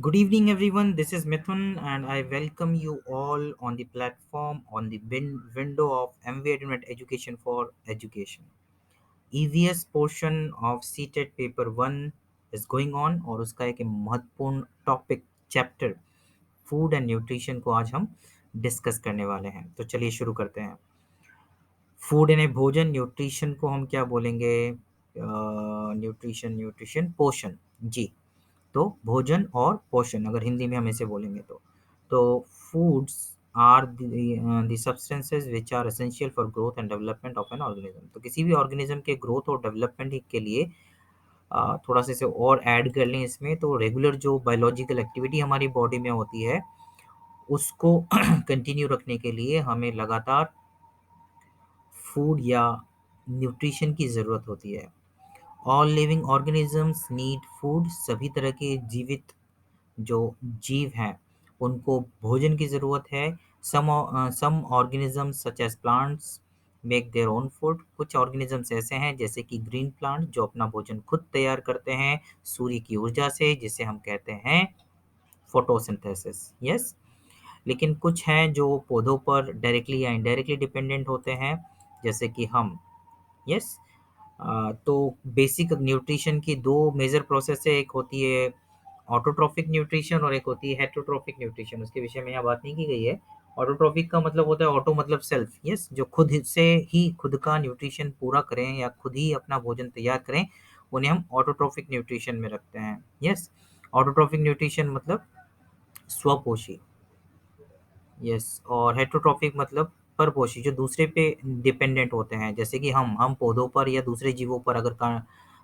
Good evening, everyone. This is Mithun, and I welcome you all on the platform on the window of MV Internet Education for Education. EVS portion of seated paper 1 is going on और उसका एक महत्वपूर्ण topic chapter food and nutrition को आज हम discuss करने वाले हैं। तो चलिए शुरू करते हैं। फूड यानी भोजन, न्यूट्रिशन को हम क्या बोलेंगे? न्यूट्रिशन न्यूट्रिशन पोषण। जी, तो भोजन और पोषण अगर हिंदी में हम इसे बोलेंगे तो foods are the substances which are essential for growth and development of an organism. तो किसी भी ऑर्गेनिज्म के ग्रोथ और डेवलपमेंट के लिए थोड़ा सा इसे और ऐड कर लें इसमें, तो रेगुलर जो बायोलॉजिकल एक्टिविटी हमारी बॉडी में होती है उसको कंटिन्यू रखने के लिए हमें लगातार फूड या न्यूट्रिशन की ज़रूरत होती है। All living organisms need food. सभी तरह के जीवित जो जीव हैं उनको भोजन की ज़रूरत है। Some organisms such as plants make their own food. कुछ ऑर्गेनिजम्स ऐसे हैं जैसे कि ग्रीन प्लांट जो अपना भोजन खुद तैयार करते हैं सूर्य की ऊर्जा से, जिसे हम कहते हैं फोटोसिंथेसिस। यस। लेकिन कुछ हैं जो पौधों पर डायरेक्टली या इनडायरेक्टली डिपेंडेंट होते हैं, जैसे कि हम। यस। तो बेसिक न्यूट्रिशन की दो मेजर प्रोसेस है, एक होती है ऑटोट्रॉफिक न्यूट्रिशन और एक होती है हेटरोट्रॉफिक न्यूट्रिशन। उसके विषय में यहाँ बात नहीं की गई है। ऑटोट्रॉफिक का मतलब होता है ऑटो मतलब सेल्फ। यस, जो खुद से ही खुद का न्यूट्रिशन पूरा करें या खुद ही अपना भोजन तैयार करें, उन्हें हम ऑटोट्रॉफिक न्यूट्रिशन में रखते हैं। यस। ऑटोट्रॉफिक न्यूट्रिशन मतलब स्वपोषी। यस। और हेटरोट्रॉफिक मतलब परपोषी, जो दूसरे पे डिपेंडेंट होते हैं, जैसे कि हम पौधों पर या दूसरे जीवों पर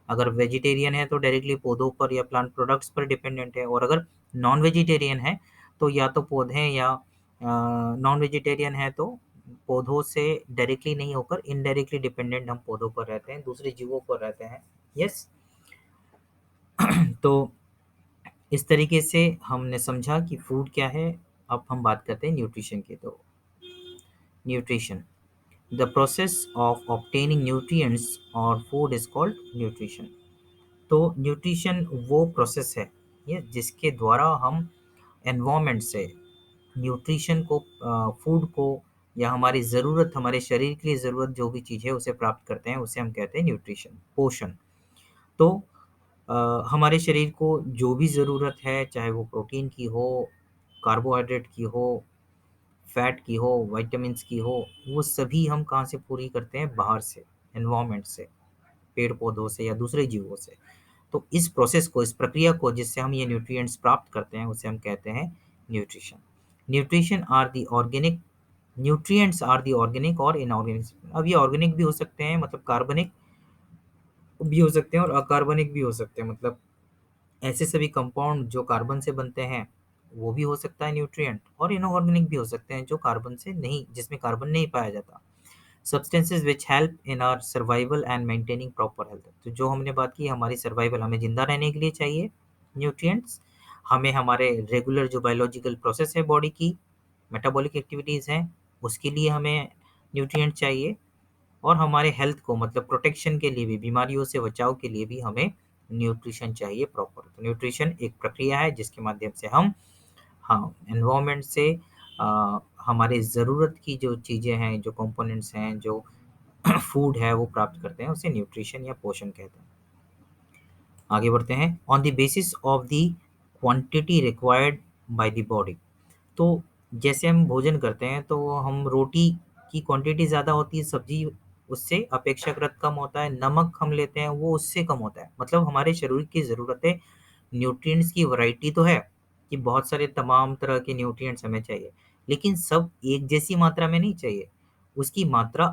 अगर वेजिटेरियन है तो डायरेक्टली पौधों पर या प्लांट प्रोडक्ट्स पर डिपेंडेंट है, और अगर नॉन वेजिटेरियन है तो या तो पौधे या नॉन वेजिटेरियन है तो पौधों से डायरेक्टली नहीं होकर इनडायरेक्टली डिपेंडेंट हम पौधों पर रहते हैं, दूसरे जीवों पर रहते हैं। यस। तो इस तरीके से हमने समझा कि फूड क्या है। अब हम बात करते हैं न्यूट्रिशन की। तो nutrition, the process of obtaining nutrients और फूड इज कॉल्ड न्यूट्रिशन। तो न्यूट्रिशन वो प्रोसेस है ये जिसके द्वारा हम एनवायरनमेंट से न्यूट्रिशन को, फूड को, या हमारी ज़रूरत, हमारे शरीर के लिए ज़रूरत जो भी चीज़ है उसे प्राप्त करते हैं, उसे हम कहते हैं न्यूट्रिशन, पोषण। तो हमारे शरीर को जो भी ज़रूरत है, चाहे वो प्रोटीन की हो, कार्बोहाइड्रेट की हो, फैट की हो, विटामिन्स की हो, वो सभी हम कहाँ से पूरी करते हैं? बाहर से, एनवायरनमेंट से, पेड़ पौधों से या दूसरे जीवों से। तो इस प्रोसेस को, इस प्रक्रिया को जिससे हम ये न्यूट्रिएंट्स प्राप्त करते हैं उसे हम कहते हैं nutrition. Nutrition are the organic nutrients are the organic और इनऑर्गेनिक। अब ये ऑर्गेनिक भी हो सकते हैं, मतलब कार्बनिक भी हो सकते हैं और अकार्बनिक भी हो सकते हैं, मतलब ऐसे सभी कंपाउंड जो कार्बन से बनते हैं वो भी हो सकता है न्यूट्रिएंट, और इनऑर्गेनिक भी हो सकते हैं जो कार्बन से नहीं, जिसमें कार्बन नहीं पाया जाता। Substances which help in our survival and maintaining proper health. तो जो हमने बात की, हमारी सर्वाइवल, हमें जिंदा रहने के लिए चाहिए न्यूट्रिएंट्स। हमें हमारे रेगुलर जो बायोलॉजिकल प्रोसेस है बॉडी की, मेटाबॉलिक एक्टिविटीज़ हैं, उसके लिए हमें न्यूट्रिएंट चाहिए। और हमारे हेल्थ को, मतलब प्रोटेक्शन के लिए भी, बीमारियों से बचाव के लिए भी हमें न्यूट्रिशन चाहिए प्रॉपर। तो न्यूट्रिशन एक प्रक्रिया है जिसके माध्यम से हम, हाँ, एनवायरनमेंट से हमारे ज़रूरत की जो चीज़ें हैं, जो कंपोनेंट्स हैं, जो फूड है वो प्राप्त करते हैं, उसे न्यूट्रिशन या पोषण कहते हैं। आगे बढ़ते हैं। On the basis of the quantity required by the body. तो जैसे हम भोजन करते हैं तो हम रोटी की क्वांटिटी ज़्यादा होती है, सब्जी उससे अपेक्षाकृत कम होता है, नमक हम लेते हैं वो उससे कम होता है। मतलब हमारे शरीर की ज़रूरतें, न्यूट्रिएंट्स की वैरायटी तो है कि बहुत सारे तमाम तरह के न्यूट्रिएंट्स हमें चाहिए, लेकिन सब एक जैसी मात्रा में नहीं चाहिए, उसकी मात्रा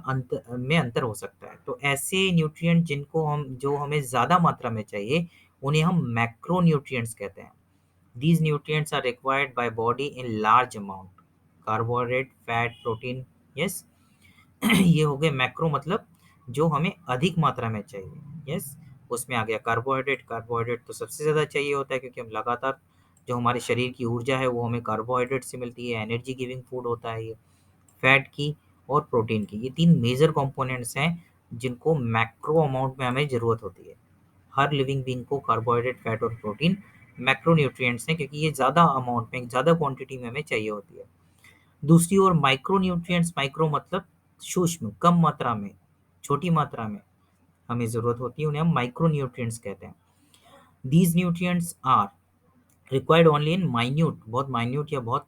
में अंतर हो सकता है। तो ऐसे न्यूट्रिएंट जिनको हम, जो हमें ज़्यादा मात्रा में चाहिए, उन्हें हम मैक्रो न्यूट्रिएंट्स कहते हैं। These nutrients are required by body in large amount. Carbohydrate, fat, protein. Yes. ये हो गए मैक्रो, मतलब जो हमें अधिक मात्रा में चाहिए। यस। उसमें आ गया कार्बोहाइड्रेट। कार्बोहाइड्रेट तो सबसे ज़्यादा चाहिए होता है क्योंकि हम लगातार, जो हमारे शरीर की ऊर्जा है वो हमें कार्बोहाइड्रेट से मिलती है, एनर्जी गिविंग फूड होता है ये। फैट की और प्रोटीन की, ये तीन मेजर कंपोनेंट्स हैं जिनको मैक्रो अमाउंट में हमें ज़रूरत होती है। हर लिविंग बीइंग को कार्बोहाइड्रेट, फैट और प्रोटीन मैक्रोन्यूट्रिएंट्स हैं, क्योंकि ये ज़्यादा अमाउंट में, ज़्यादा क्वांटिटी में हमें चाहिए होती है। दूसरी ओर माइक्रोन्यूट्रिएंट्स, माइक्रो मतलब सूक्ष्म, कम मात्रा में, छोटी मात्रा में हमें ज़रूरत होती है, उन्हें हम माइक्रोन्यूट्रिएंट्स कहते हैं। These nutrients are required only in minute, बहुत माइन्यूट या बहुत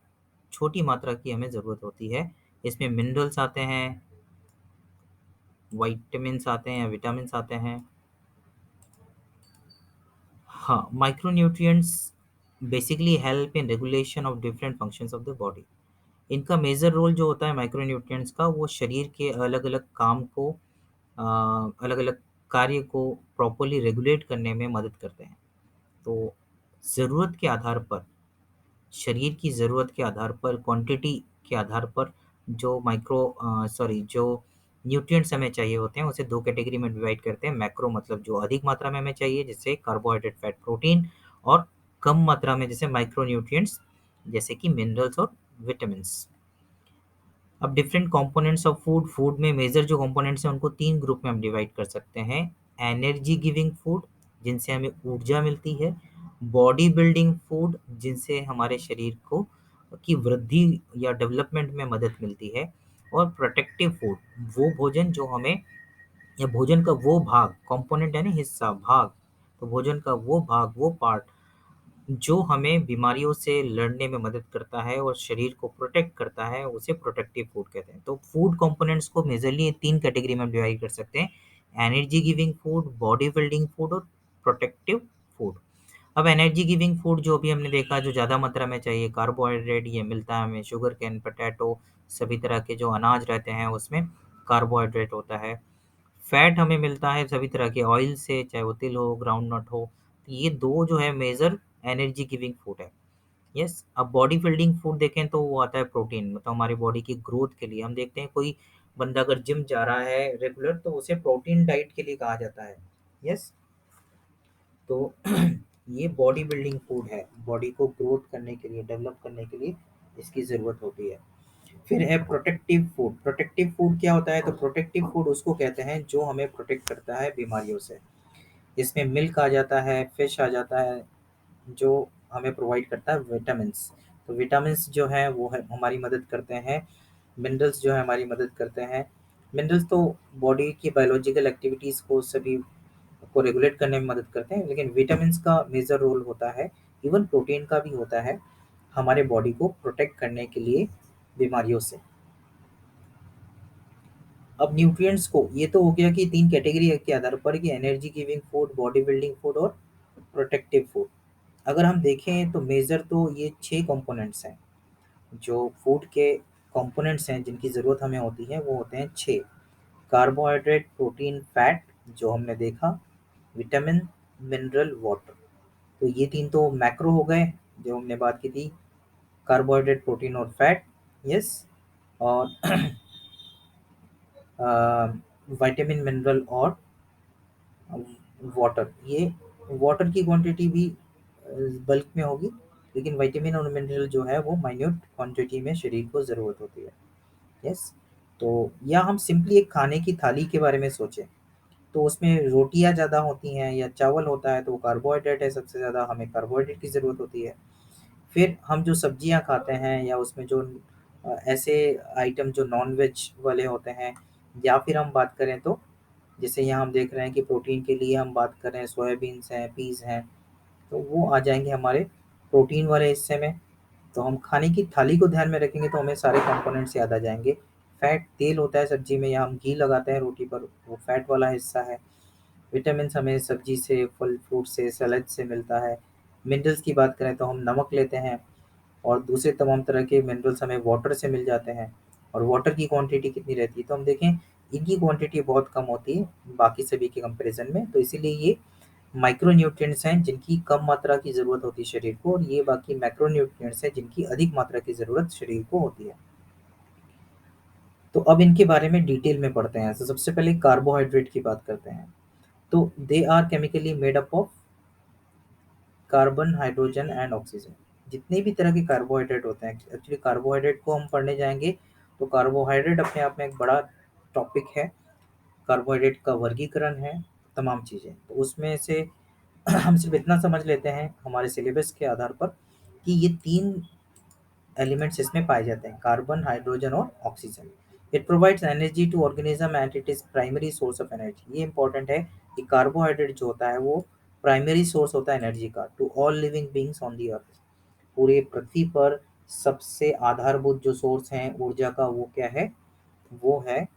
छोटी मात्रा की हमें ज़रूरत होती है। इसमें मिनरल्स आते हैं, वाइटामिन्स आते हैं, विटामिन्स आते हैं। हाँ, micronutrients basically help in regulation of different functions of the body. इनका मेजर रोल जो होता है माइक्रोन्यूट्रिएंट्स का, वो शरीर के अलग अलग काम को, अलग अलग कार्य को प्रॉपरली रेगुलेट करने में मदद करते हैं। तो ज़रूरत के आधार पर, शरीर की ज़रूरत के आधार पर, क्वांटिटी के आधार पर, जो न्यूट्रिएंट्स हमें चाहिए होते हैं, उसे दो कैटेगरी में डिवाइड करते हैं। मैक्रो मतलब जो अधिक मात्रा में हमें चाहिए, जैसे कार्बोहाइड्रेट, फैट, प्रोटीन, और कम मात्रा में जैसे माइक्रो न्यूट्रिएंट्स, जैसे कि मिनरल्स और विटामिन्स। अब different components of food, food में मेजर जो कंपोनेंट्स हैं उनको तीन ग्रुप में हम डिवाइड कर सकते हैं। एनर्जी गिविंग फूड, जिनसे हमें ऊर्जा मिलती है। बॉडी बिल्डिंग फूड, जिनसे हमारे शरीर को की वृद्धि या डेवलपमेंट में मदद मिलती है। और प्रोटेक्टिव फूड, वो भोजन जो हमें, या भोजन का वो भाग, कंपोनेंट है ना, हिस्सा, भाग, तो भोजन का वो भाग, वो पार्ट जो हमें बीमारियों से लड़ने में मदद करता है और शरीर को प्रोटेक्ट करता है, उसे प्रोटेक्टिव फूड कहते हैं। तो फूड कंपोनेंट्स को मेजरली तीन कैटेगरी में डिवाइड कर सकते हैं। Energy giving food, body building food, और प्रोटेक्टिव फूड। अब एनर्जी गिविंग फूड जो अभी हमने देखा, जो ज़्यादा मात्रा में चाहिए, कार्बोहाइड्रेट ये मिलता है हमें, शुगर कैन, पोटैटो, सभी तरह के जो अनाज रहते हैं उसमें कार्बोहाइड्रेट होता है। फैट हमें मिलता है सभी तरह के ऑयल से, चाहे वो तिल हो, ग्राउंड नट हो। तो ये दो जो है मेजर एनर्जी गिविंग फूड है। यस, अब बॉडी बिल्डिंग फूड देखें तो वो आता है प्रोटीन, मतलब हमारी बॉडी की ग्रोथ के लिए। हम देखते हैं कोई बंदा अगर जिम जा रहा है रेगुलर, तो उसे प्रोटीन डाइट के लिए कहा जाता है। यस, तो ये बॉडी बिल्डिंग फूड है, बॉडी को ग्रोथ करने के लिए, डेवलप करने के लिए इसकी ज़रूरत होती है। फिर है प्रोटेक्टिव फूड। प्रोटेक्टिव फूड क्या होता है? तो प्रोटेक्टिव फूड उसको कहते हैं जो हमें प्रोटेक्ट करता है बीमारियों से। इसमें मिल्क आ जाता है, फिश आ जाता है, जो हमें प्रोवाइड करता है विटामिन्स। तो विटामिन्स जो है वो है हमारी मदद करते हैं। मिनरल्स जो है हमारी मदद करते हैं। मिनरल्स तो बॉडी की बायोलॉजिकल एक्टिविटीज़ को, सभी को रेगुलेट करने में मदद करते हैं, लेकिन विटामिन्स का मेजर रोल होता है, इवन प्रोटीन का भी होता है, हमारे बॉडी को प्रोटेक्ट करने के लिए बीमारियों से। अब न्यूट्रिएंट्स को, ये तो हो गया कि तीन कैटेगरी के आधार पर, कि energy giving food, body building food और प्रोटेक्टिव फूड। अगर हम देखें तो मेजर तो ये 6 कंपोनेंट्स हैं, जो फूड के कंपोनेंट्स हैं जिनकी ज़रूरत हमें होती है, वो होते हैं 6। कार्बोहाइड्रेट, प्रोटीन, फैट जो हमने देखा, विटामिन, मिनरल, वाटर। तो ये 3 तो मैक्रो हो गए जो हमने बात की थी, कार्बोहाइड्रेट, प्रोटीन और फैट। यस, और विटामिन, मिनरल और वाटर। ये वाटर की क्वांटिटी भी बल्क में होगी, लेकिन विटामिन और मिनरल जो है वो माइन्यूट क्वांटिटी में शरीर को ज़रूरत होती है। यस, तो या हम सिंपली एक खाने की थाली के बारे में सोचें, तो उसमें रोटियां ज़्यादा होती हैं या चावल होता है, तो वो कार्बोहाइड्रेट है, सबसे ज़्यादा हमें कार्बोहाइड्रेट की ज़रूरत होती है। फिर हम जो सब्जियां खाते हैं, या उसमें जो ऐसे आइटम जो नॉन वेज वाले होते हैं, या फिर हम बात करें तो जैसे यहाँ हम देख रहे हैं कि प्रोटीन के लिए हम बात कर रहे हैं, सोयाबीन्स हैं, पीज़ हैं, तो वो आ जाएंगे हमारे प्रोटीन वाले हिस्से में। तो हम खाने की थाली को ध्यान में रखेंगे तो हमें सारे कंपोनेंट्स याद आ जाएंगे। फैट, तेल होता है सब्जी में, या हम घी लगाते हैं रोटी पर, वो फैट वाला हिस्सा है। विटामिन हमें सब्जी से, फल फ्रूट से, सलाद से मिलता है। मिनरल्स की बात करें तो हम नमक लेते हैं, और दूसरे तमाम तरह के मिनरल्स हमें वाटर से मिल जाते हैं। और वाटर की क्वांटिटी कितनी रहती है? तो हम देखें, इनकी क्वांटिटी बहुत कम होती है बाकी सभी के कंपैरिजन में, तो इसीलिए ये माइक्रो न्यूट्रिएंट्स हैं जिनकी कम मात्रा की ज़रूरत होती है शरीर को, और ये बाकी मैक्रो न्यूट्रिएंट्स हैं जिनकी अधिक मात्रा की ज़रूरत शरीर को होती है। तो अब इनके बारे में डिटेल में पढ़ते हैं। तो सबसे पहले कार्बोहाइड्रेट की बात करते हैं। तो they are chemically made up of carbon, hydrogen and oxygen. जितने भी तरह के कार्बोहाइड्रेट होते हैं, एक्चुअली कार्बोहाइड्रेट को हम पढ़ने जाएंगे तो कार्बोहाइड्रेट अपने आप में एक बड़ा टॉपिक है। कार्बोहाइड्रेट का वर्गीकरण है, तमाम चीज़ें, तो उसमें से हम सिर्फ इतना समझ लेते हैं हमारे सिलेबस के आधार पर कि ये तीन एलिमेंट्स इसमें पाए जाते हैं, कार्बन, हाइड्रोजन और oxygen. It provides energy to organism and it is primary source of energy. ये इंपॉर्टेंट है कि कार्बोहाइड्रेट जो होता है वो प्राइमरी सोर्स होता है एनर्जी का to all living beings on the earth. पूरे पृथ्वी पर सबसे आधारभूत जो सोर्स है ऊर्जा का वो क्या है, वो है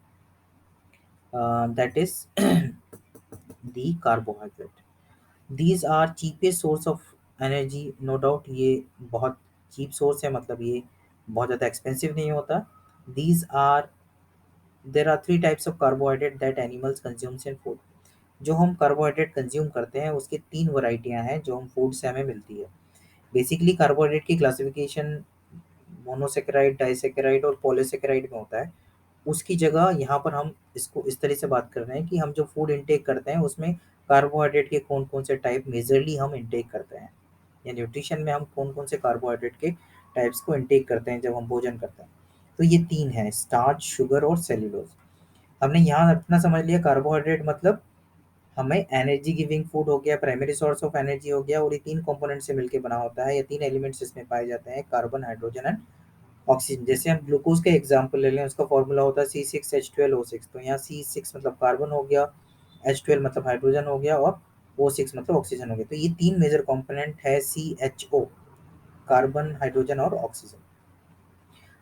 that is the carbohydrate. These are cheapest source of energy, no doubt ये बहुत चीप सोर्स है, मतलब ये बहुत ज़्यादा एक्सपेंसिव नहीं होता। These are there are three types of carbohydrate that animals consumes in food. जो हम कार्बोहाइड्रेट कंज्यूम करते हैं उसके तीन वैरायटियां हैं जो हम फूड से हमें मिलती है। बेसिकली कार्बोहाइड्रेट की क्लासिफिकेशन मोनोसेकेराइड, डाइसेकेराइड और पॉलीसेकेराइड में होता है। उसकी जगह यहाँ पर हम इसको इस तरह से बात कर रहे हैं कि हम जो फूड इंटेक करते हैं उसमें कार्बोहाइड्रेट के कौन कौन से टाइप मेजरली हम इंटेक करते हैं, या न्यूट्रिशन में हम कौन कौन से कार्बोहाइड्रेट के टाइप्स को इंटेक करते हैं जब हम भोजन करते हैं। तो ये तीन है, स्टार्च, शुगर और सेल्यूलोज। हमने यहाँ अपना समझ लिया कार्बोहाइड्रेट मतलब हमें एनर्जी गिविंग फूड हो गया, प्राइमरी सोर्स ऑफ एनर्जी हो गया, और ये तीन कंपोनेंट से मिलकर बना होता है, ये तीन एलिमेंट्स इसमें पाए जाते हैं, कार्बन, हाइड्रोजन एंड ऑक्सीजन। जैसे हम ग्लूकोज का एग्जांपल ले लें, उसका फॉर्मूला होता है C6H12O6। तो यहाँ C6 मतलब कार्बन हो गया, H12 मतलब हाइड्रोजन हो गया, और O6 मतलब ऑक्सीजन हो गया। तो ये तीन मेजर कंपोनेंट है CHO, कार्बन, हाइड्रोजन और ऑक्सीजन।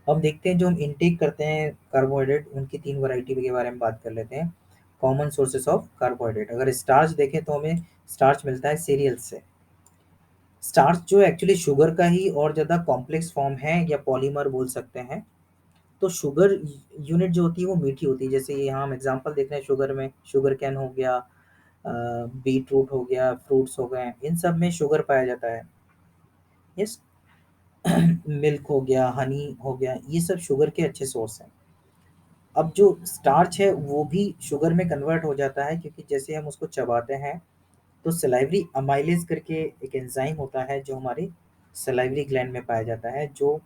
अब देखते हैं जो हम इनटेक करते हैं कार्बोहाइड्रेट उनकी तीन वैरायटी के बारे में बात कर लेते हैं। कॉमन सोर्सेस ऑफ कार्बोहाइड्रेट, अगर स्टार्च देखें तो हमें स्टार्च मिलता है सीरियल से। स्टार्च जो एक्चुअली शुगर का ही और ज़्यादा कॉम्प्लेक्स फॉर्म है या पॉलीमर बोल सकते हैं। तो शुगर यूनिट जो होती है वो मीठी होती है, जैसे यहाँ हम एग्जांपल देख रहे हैं शुगर में, शुगर कैन हो गया, बीट रूट हो गया, फ्रूट्स हो गए, इन सब में शुगर पाया जाता है। यस। मिल्क हो गया, हनी हो गया, ये सब शुगर के अच्छे सोर्स हैं। अब जो स्टार्च है वो भी शुगर में कन्वर्ट हो जाता है, क्योंकि जैसे हम उसको चबाते हैं तो सलाइवरी अमाइलेज करके एक एंजाइम होता है जो हमारे सलाइवरी ग्लैंड में पाया जाता है, जो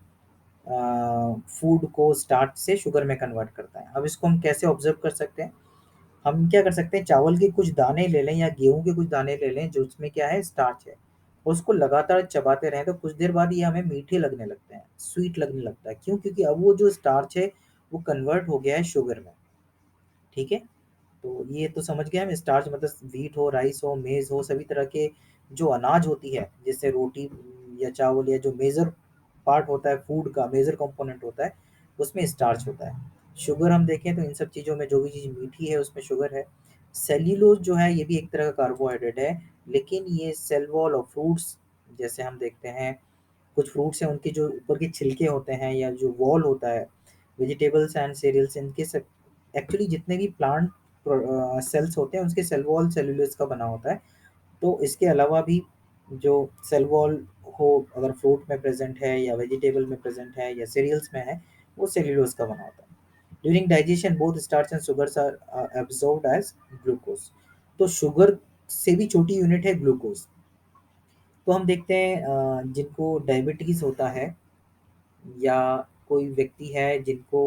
फूड को स्टार्च से शुगर में कन्वर्ट करता है। अब इसको हम कैसे ऑब्जर्व कर सकते हैं, हम क्या कर सकते हैं, चावल के कुछ दाने ले लें या गेहूं के कुछ दाने ले लें जो उसमें क्या है स्टार्च है, उसको लगातार चबाते रहें तो कुछ देर बाद ये हमें मीठे लगने लगते हैं, स्वीट लगने लगता है। क्यों? क्योंकि अब वो जो स्टार्च है वो कन्वर्ट हो गया है शुगर में। ठीक है। तो ये तो समझ गए हम, स्टार्च मतलब व्हीट हो, राइस हो, मेज हो, सभी तरह के जो अनाज होती है, जैसे रोटी या चावल, या जो मेजर पार्ट होता है फूड का, मेजर कंपोनेंट होता है, उसमें स्टार्च होता है। शुगर हम देखें तो इन सब चीज़ों में जो भी चीज़ मीठी है उसमें शुगर है। सेल्यूलोज जो है ये भी एक तरह का कार्बोहाइड्रेट है, लेकिन ये सेल वॉल और फ्रूट्स, जैसे हम देखते हैं कुछ फ्रूट्स हैं उनके जो ऊपर के छिलके होते हैं या जो वॉल होता है, वेजिटेबल्स एंड सीरियल्स, इनके सब एक्चुअली जितने भी प्लांट सेल्स होते हैं उसके सेल वॉल सेल्यूलोज का बना होता है। तो इसके अलावा भी जो सेल वॉल हो अगर फ्रूट में प्रेजेंट है या वेजिटेबल में प्रेजेंट है या सीरियल्स में है, वो सेल्यूलोज का बना होता है। During digestion both starch and sugars are absorbed as glucose. तो शुगर से भी छोटी यूनिट है ग्लूकोज। तो हम देखते हैं जिनको डायबिटीज होता है या कोई व्यक्ति है जिनको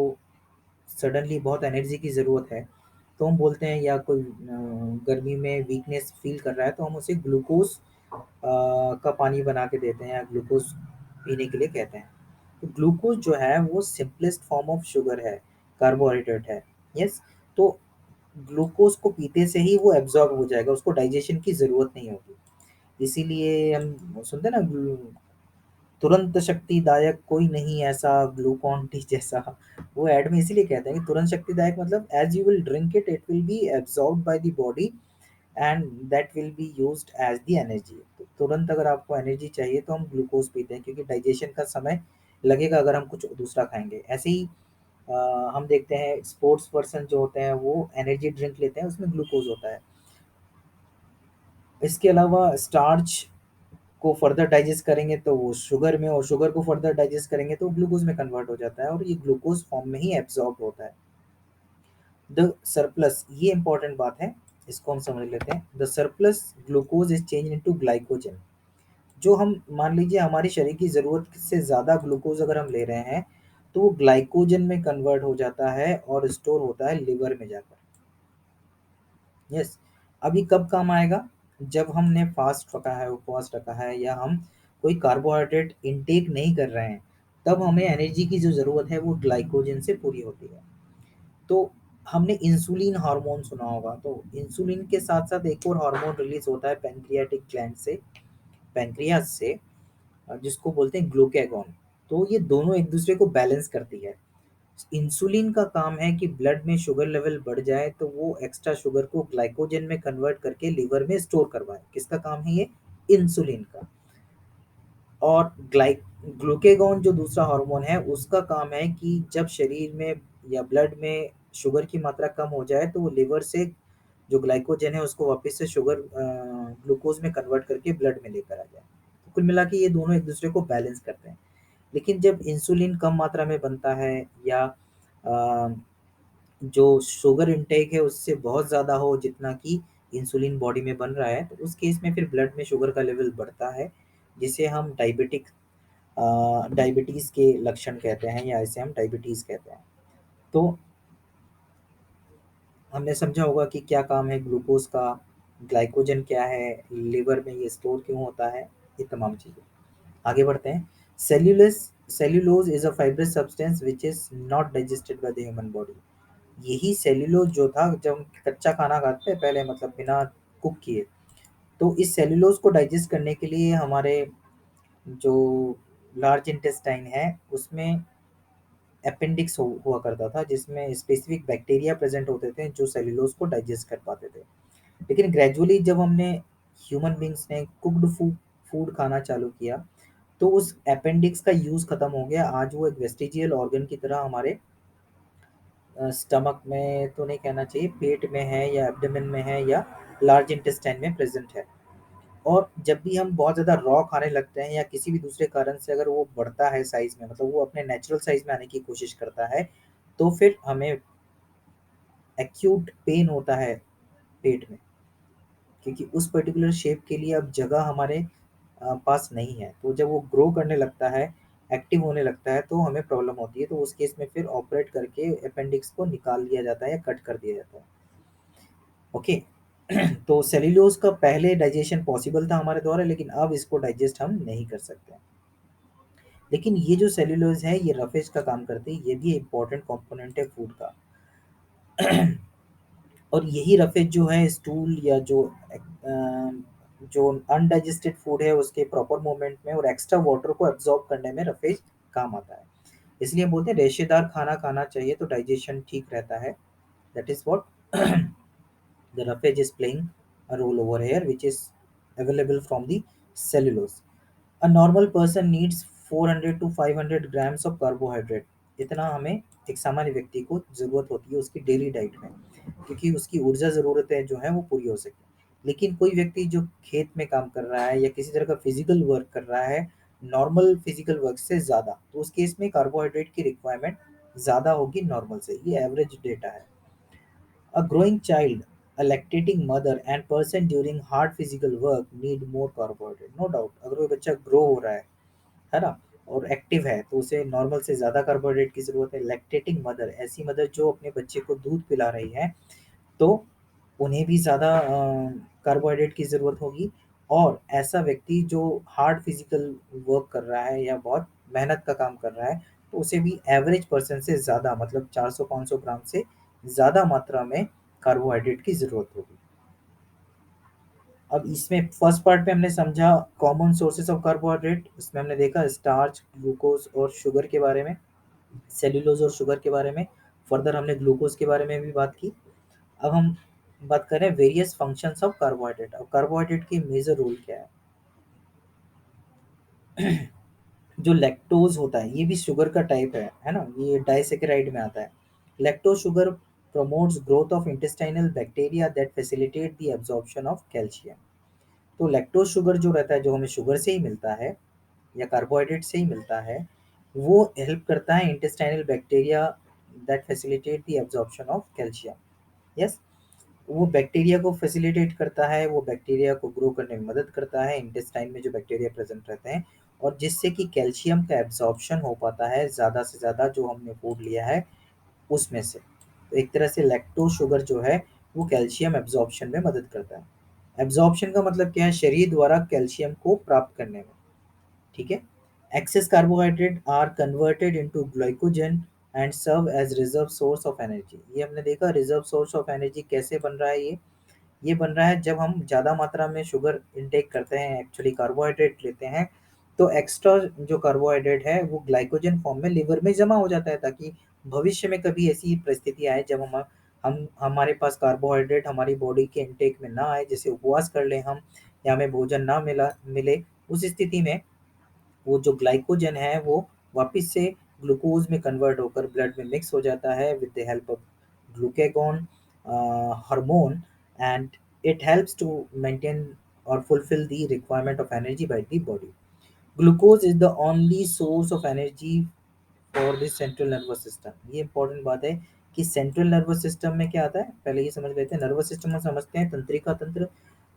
सडनली बहुत एनर्जी की ज़रूरत है, तो हम बोलते हैं, या कोई गर्मी में वीकनेस फील कर रहा है तो हम उसे ग्लूकोज का पानी बना के देते हैं या ग्लूकोज पीने के लिए कहते हैं। तो ग्लूकोज जो है वो सिंपलेस्ट फॉर्म ऑफ शुगर है, कार्बोहाइड्रेट है। यस। तो ग्लूकोज को पीते से ही वो एब्जॉर्ब हो जाएगा, उसको डाइजेशन की ज़रूरत नहीं होगी। इसीलिए हम सुनते हैं ना, तुरंत शक्तिदायक कोई नहीं ऐसा, ग्लूकॉन डी जैसा। वो ऐड में इसीलिए कहते हैं कि तुरंत शक्तिदायक मतलब as you will drink it, it will be absorbed by the body and that will be used as the energy. तो तुरंत अगर आपको एनर्जी चाहिए तो हम ग्लूकोज पीते हैं, क्योंकि डाइजेशन का समय लगेगा अगर हम कुछ दूसरा खाएंगे। ऐसे ही हम देखते हैं स्पोर्ट्स पर्सन जो होते हैं वो एनर्जी ड्रिंक लेते हैं, उसमें ग्लूकोज होता है। इसके अलावा स्टार्च को फर्दर डाइजेस्ट करेंगे तो वो शुगर में, और शुगर को फर्दर डाइजेस्ट करेंगे तो ग्लूकोज में कन्वर्ट हो जाता है, और ये ग्लूकोज फॉर्म में ही एब्जॉर्ब होता है। द सरप्लस, ये इंपॉर्टेंट बात है, इसको हम समझ लेते हैं। The surplus glucose is change into glycogen. जो हम मान लीजिए हमारी शरीर की ज़रूरत से ज़्यादा ग्लूकोज अगर हम ले रहे हैं तो वो ग्लाइकोजन में कन्वर्ट हो जाता है और स्टोर होता है लिवर में जाकर। यस। अभी कब काम आएगा, जब हमने फास्ट रखा है, उपवास रखा है, या हम कोई कार्बोहाइड्रेट इनटेक नहीं कर रहे हैं, तब हमें एनर्जी की जो ज़रूरत है वो ग्लाइकोजन से पूरी होती है। तो हमने इंसुलिन हार्मोन सुना होगा, तो इंसुलिन के साथ साथ एक और हार्मोन रिलीज होता है पैंक्रियाटिक ग्लैंड से, पैंक्रियाज से, जिसको बोलते हैं ग्लूकागॉन। तो ये दोनों एक दूसरे को बैलेंस करती है। इंसुलिन का काम है कि ब्लड में शुगर लेवल बढ़ जाए तो वो एक्स्ट्रा शुगर को ग्लाइकोजन में कन्वर्ट करके लीवर में स्टोर करवाए। किसका काम है ये? इंसुलिन का। और ग्लूकेगॉन जो दूसरा हार्मोन है, उसका काम है कि जब शरीर में या ब्लड में शुगर की मात्रा कम हो जाए तो वो लिवर से जो ग्लाइकोजन है उसको वापस से शुगर ग्लूकोज में कन्वर्ट करके ब्लड में लेकर आ जाए। तो कुल मिला के ये दोनों एक दूसरे को बैलेंस करते हैं। लेकिन जब इंसुलिन कम मात्रा में बनता है, या अ, जो शुगर इनटेक है उससे बहुत ज़्यादा हो जितना कि इंसुलिन बॉडी में बन रहा है, तो उस केस में फिर ब्लड में शुगर का लेवल बढ़ता है, जिसे हम डायबिटीज़ के लक्षण कहते हैं, या इसे हम डायबिटीज़ कहते हैं। तो हमने समझा होगा कि क्या काम है ग्लूकोज का, ग्लाइकोजन क्या है, लिवर में ये स्टोर क्यों होता है, ये तमाम चीज़ें। आगे बढ़ते हैं। Cellulose cellulose is a fibrous substance which is not digested by the human body. यही सेल्यूलोज जो था, जब हम कच्चा खाना खाते हैं पहले, मतलब बिना कुक किए, तो इस सेल्यूलोज को डाइजेस्ट करने के लिए हमारे जो लार्ज इंटेस्टाइन है उसमें अपेंडिक्स हुआ करता था, जिसमें स्पेसिफिक बैक्टीरिया प्रेजेंट होते थे जो सेल्यूलोज को डाइजेस्ट कर पाते थे। लेकिन ग्रेजुअली जब हमने ह्यूमन बींग्स ने कुक्ड फूड फूड खाना चालू किया, तो उस अपेंडिक्स का यूज खत्म हो गया। आज वो एक वेस्टिजियल ऑर्गन की तरह हमारे स्टमक में तो नहीं कहना चाहिए, पेट में है, या एब्डोमेन में है, या लार्ज इंटेस्टाइन में प्रेजेंट है। और जब भी हम बहुत ज़्यादा रॉ खाने लगते हैं, या किसी भी दूसरे कारण से अगर वो बढ़ता है साइज में, मतलब वो अपने नेचुरल साइज में आने की कोशिश करता है, तो फिर हमें एक्यूट पेन होता है पेट में, क्योंकि उस पर्टिकुलर शेप के लिए अब जगह हमारे पास नहीं है। तो जब वो ग्रो करने लगता है, एक्टिव होने लगता है, तो हमें प्रॉब्लम होती है। तो उस केस में फिर ऑपरेट करके अपेंडिक्स को निकाल दिया जाता है या कट कर दिया जाता है। ओके। तो सेल्यूलोज का पहले डाइजेशन पॉसिबल था हमारे द्वारा, लेकिन अब इसको डाइजेस्ट हम नहीं कर सकते। लेकिन ये जो सेल्यूलोज है ये रफेज का काम करती है, ये भी इंपॉर्टेंट कंपोनेंट है फूड का। और यही रफेज जो है स्टूल, या जो अनडाइजेस्टेड फूड है उसके प्रॉपर मूवमेंट में और एक्स्ट्रा वाटर को एब्जॉर्ब करने में रफेज काम आता है। इसलिए हम बोलते हैं रेशेदार खाना खाना चाहिए तो डाइजेशन ठीक रहता है। That is what the roughage is playing a role over here, which is available from the cellulose. A normal person needs 400 to 500 grams of carbohydrate। इतना हमें एक सामान्य व्यक्ति को ज़रूरत होती है उसकी डेली डाइट में, क्योंकि उसकी ऊर्जा ज़रूरतें जो हैं वो पूरी हो सके। लेकिन कोई व्यक्ति जो खेत में काम कर रहा है या किसी तरह का फिजिकल वर्क कर रहा है, नॉर्मल फिजिकल वर्क से ज़्यादा, तो उस केस में कार्बोहाइड्रेट की रिक्वायरमेंट ज़्यादा होगी नॉर्मल से। ये एवरेज डेटा है। A growing child, a lactating mother and person during hard physical work need more carbohydrate, no doubt। अगर कोई बच्चा ग्रो हो रहा है ना, और एक्टिव है, तो उसे नॉर्मल से ज़्यादा कार्बोहाइड्रेट की ज़रूरत है। लैक्टेटिंग मदर, ऐसी मदर जो अपने बच्चे को दूध पिला रही है, तो उन्हें भी ज़्यादा कार्बोहाइड्रेट की ज़रूरत होगी। और ऐसा व्यक्ति जो हार्ड फिजिकल वर्क कर रहा है या बहुत मेहनत का काम कर रहा है, तो उसे भी एवरेज पर्सन से ज़्यादा, मतलब 400-500 ग्राम से ज़्यादा मात्रा में कार्बोहाइड्रेट की ज़रूरत होगी। अब इसमें फर्स्ट पार्ट में हमने समझा कॉमन सोर्सेस ऑफ कार्बोहाइड्रेट। इसमें हमने देखा स्टार्च, ग्लूकोज और शुगर के बारे में, सेल्यूलोज और शुगर के बारे में। फर्दर हमने ग्लूकोज के बारे में भी बात की। अब हम बात करें वेरियस फंक्शंस ऑफ कार्बोहाइड्रेट। अब कार्बोहाइड्रेट की मेजर रोल क्या है? जो लैक्टोज होता है ये भी शुगर का टाइप है ना, ये डाइसेकेराइड में आता है। Lactose sugar promotes growth of intestinal bacteria that facilitate the absorption of calcium. तो लैक्टोज शुगर जो रहता है, जो हमें शुगर से ही मिलता है या कार्बोहाइड्रेट से ही मिलता है, वो हेल्प करता है intestinal bacteria that facilitate the absorption of calcium. Yes. वो बैक्टीरिया को फैसिलिटेट करता है, वो बैक्टीरिया को ग्रो करने में मदद करता है, इंटेस्टाइन में जो बैक्टीरिया प्रेजेंट रहते हैं, और जिससे कि कैल्शियम का एब्जॉर्प्शन हो पाता है ज़्यादा से ज़्यादा जो हमने फूड लिया है उसमें से। तो एक तरह से लैक्टोज शुगर जो है वो कैल्शियम एब्जॉर्प्शन में मदद करता है। एब्जॉर्प्शन का मतलब क्या है? शरीर द्वारा कैल्शियम को प्राप्त करने में। ठीक है। Excess carbohydrate are converted into glycogen and serve as reserve source of energy. ये हमने देखा रिजर्व सोर्स ऑफ एनर्जी कैसे बन रहा है। ये बन रहा है जब हम ज़्यादा मात्रा में शुगर इनटेक करते हैं, एक्चुअली कार्बोहाइड्रेट लेते हैं, तो एक्स्ट्रा जो कार्बोहाइड्रेट है वो ग्लाइकोजन फॉर्म में लिवर में जमा हो जाता है, ताकि भविष्य में कभी ऐसी परिस्थिति आए जब हम हमारे पास कार्बोहाइड्रेट हमारी बॉडी के इनटेक में ना आए, जैसे उपवास कर ले हम या हमें भोजन ना मिले, उस स्थिति में वो जो ग्लाइकोजन है वो वापस से ग्लूकोज में कन्वर्ट होकर ब्लड में मिक्स हो जाता है with the help of glucagon hormone, and it helps to maintain or fulfill the requirement of energy by the body. Glucose is the only source of energy for the central nervous system. ये important बात है कि central nervous system में क्या आता है, पहले ये समझ लेते हैं। नर्वस सिस्टम में समझते हैं तंत्रिका तंत्र।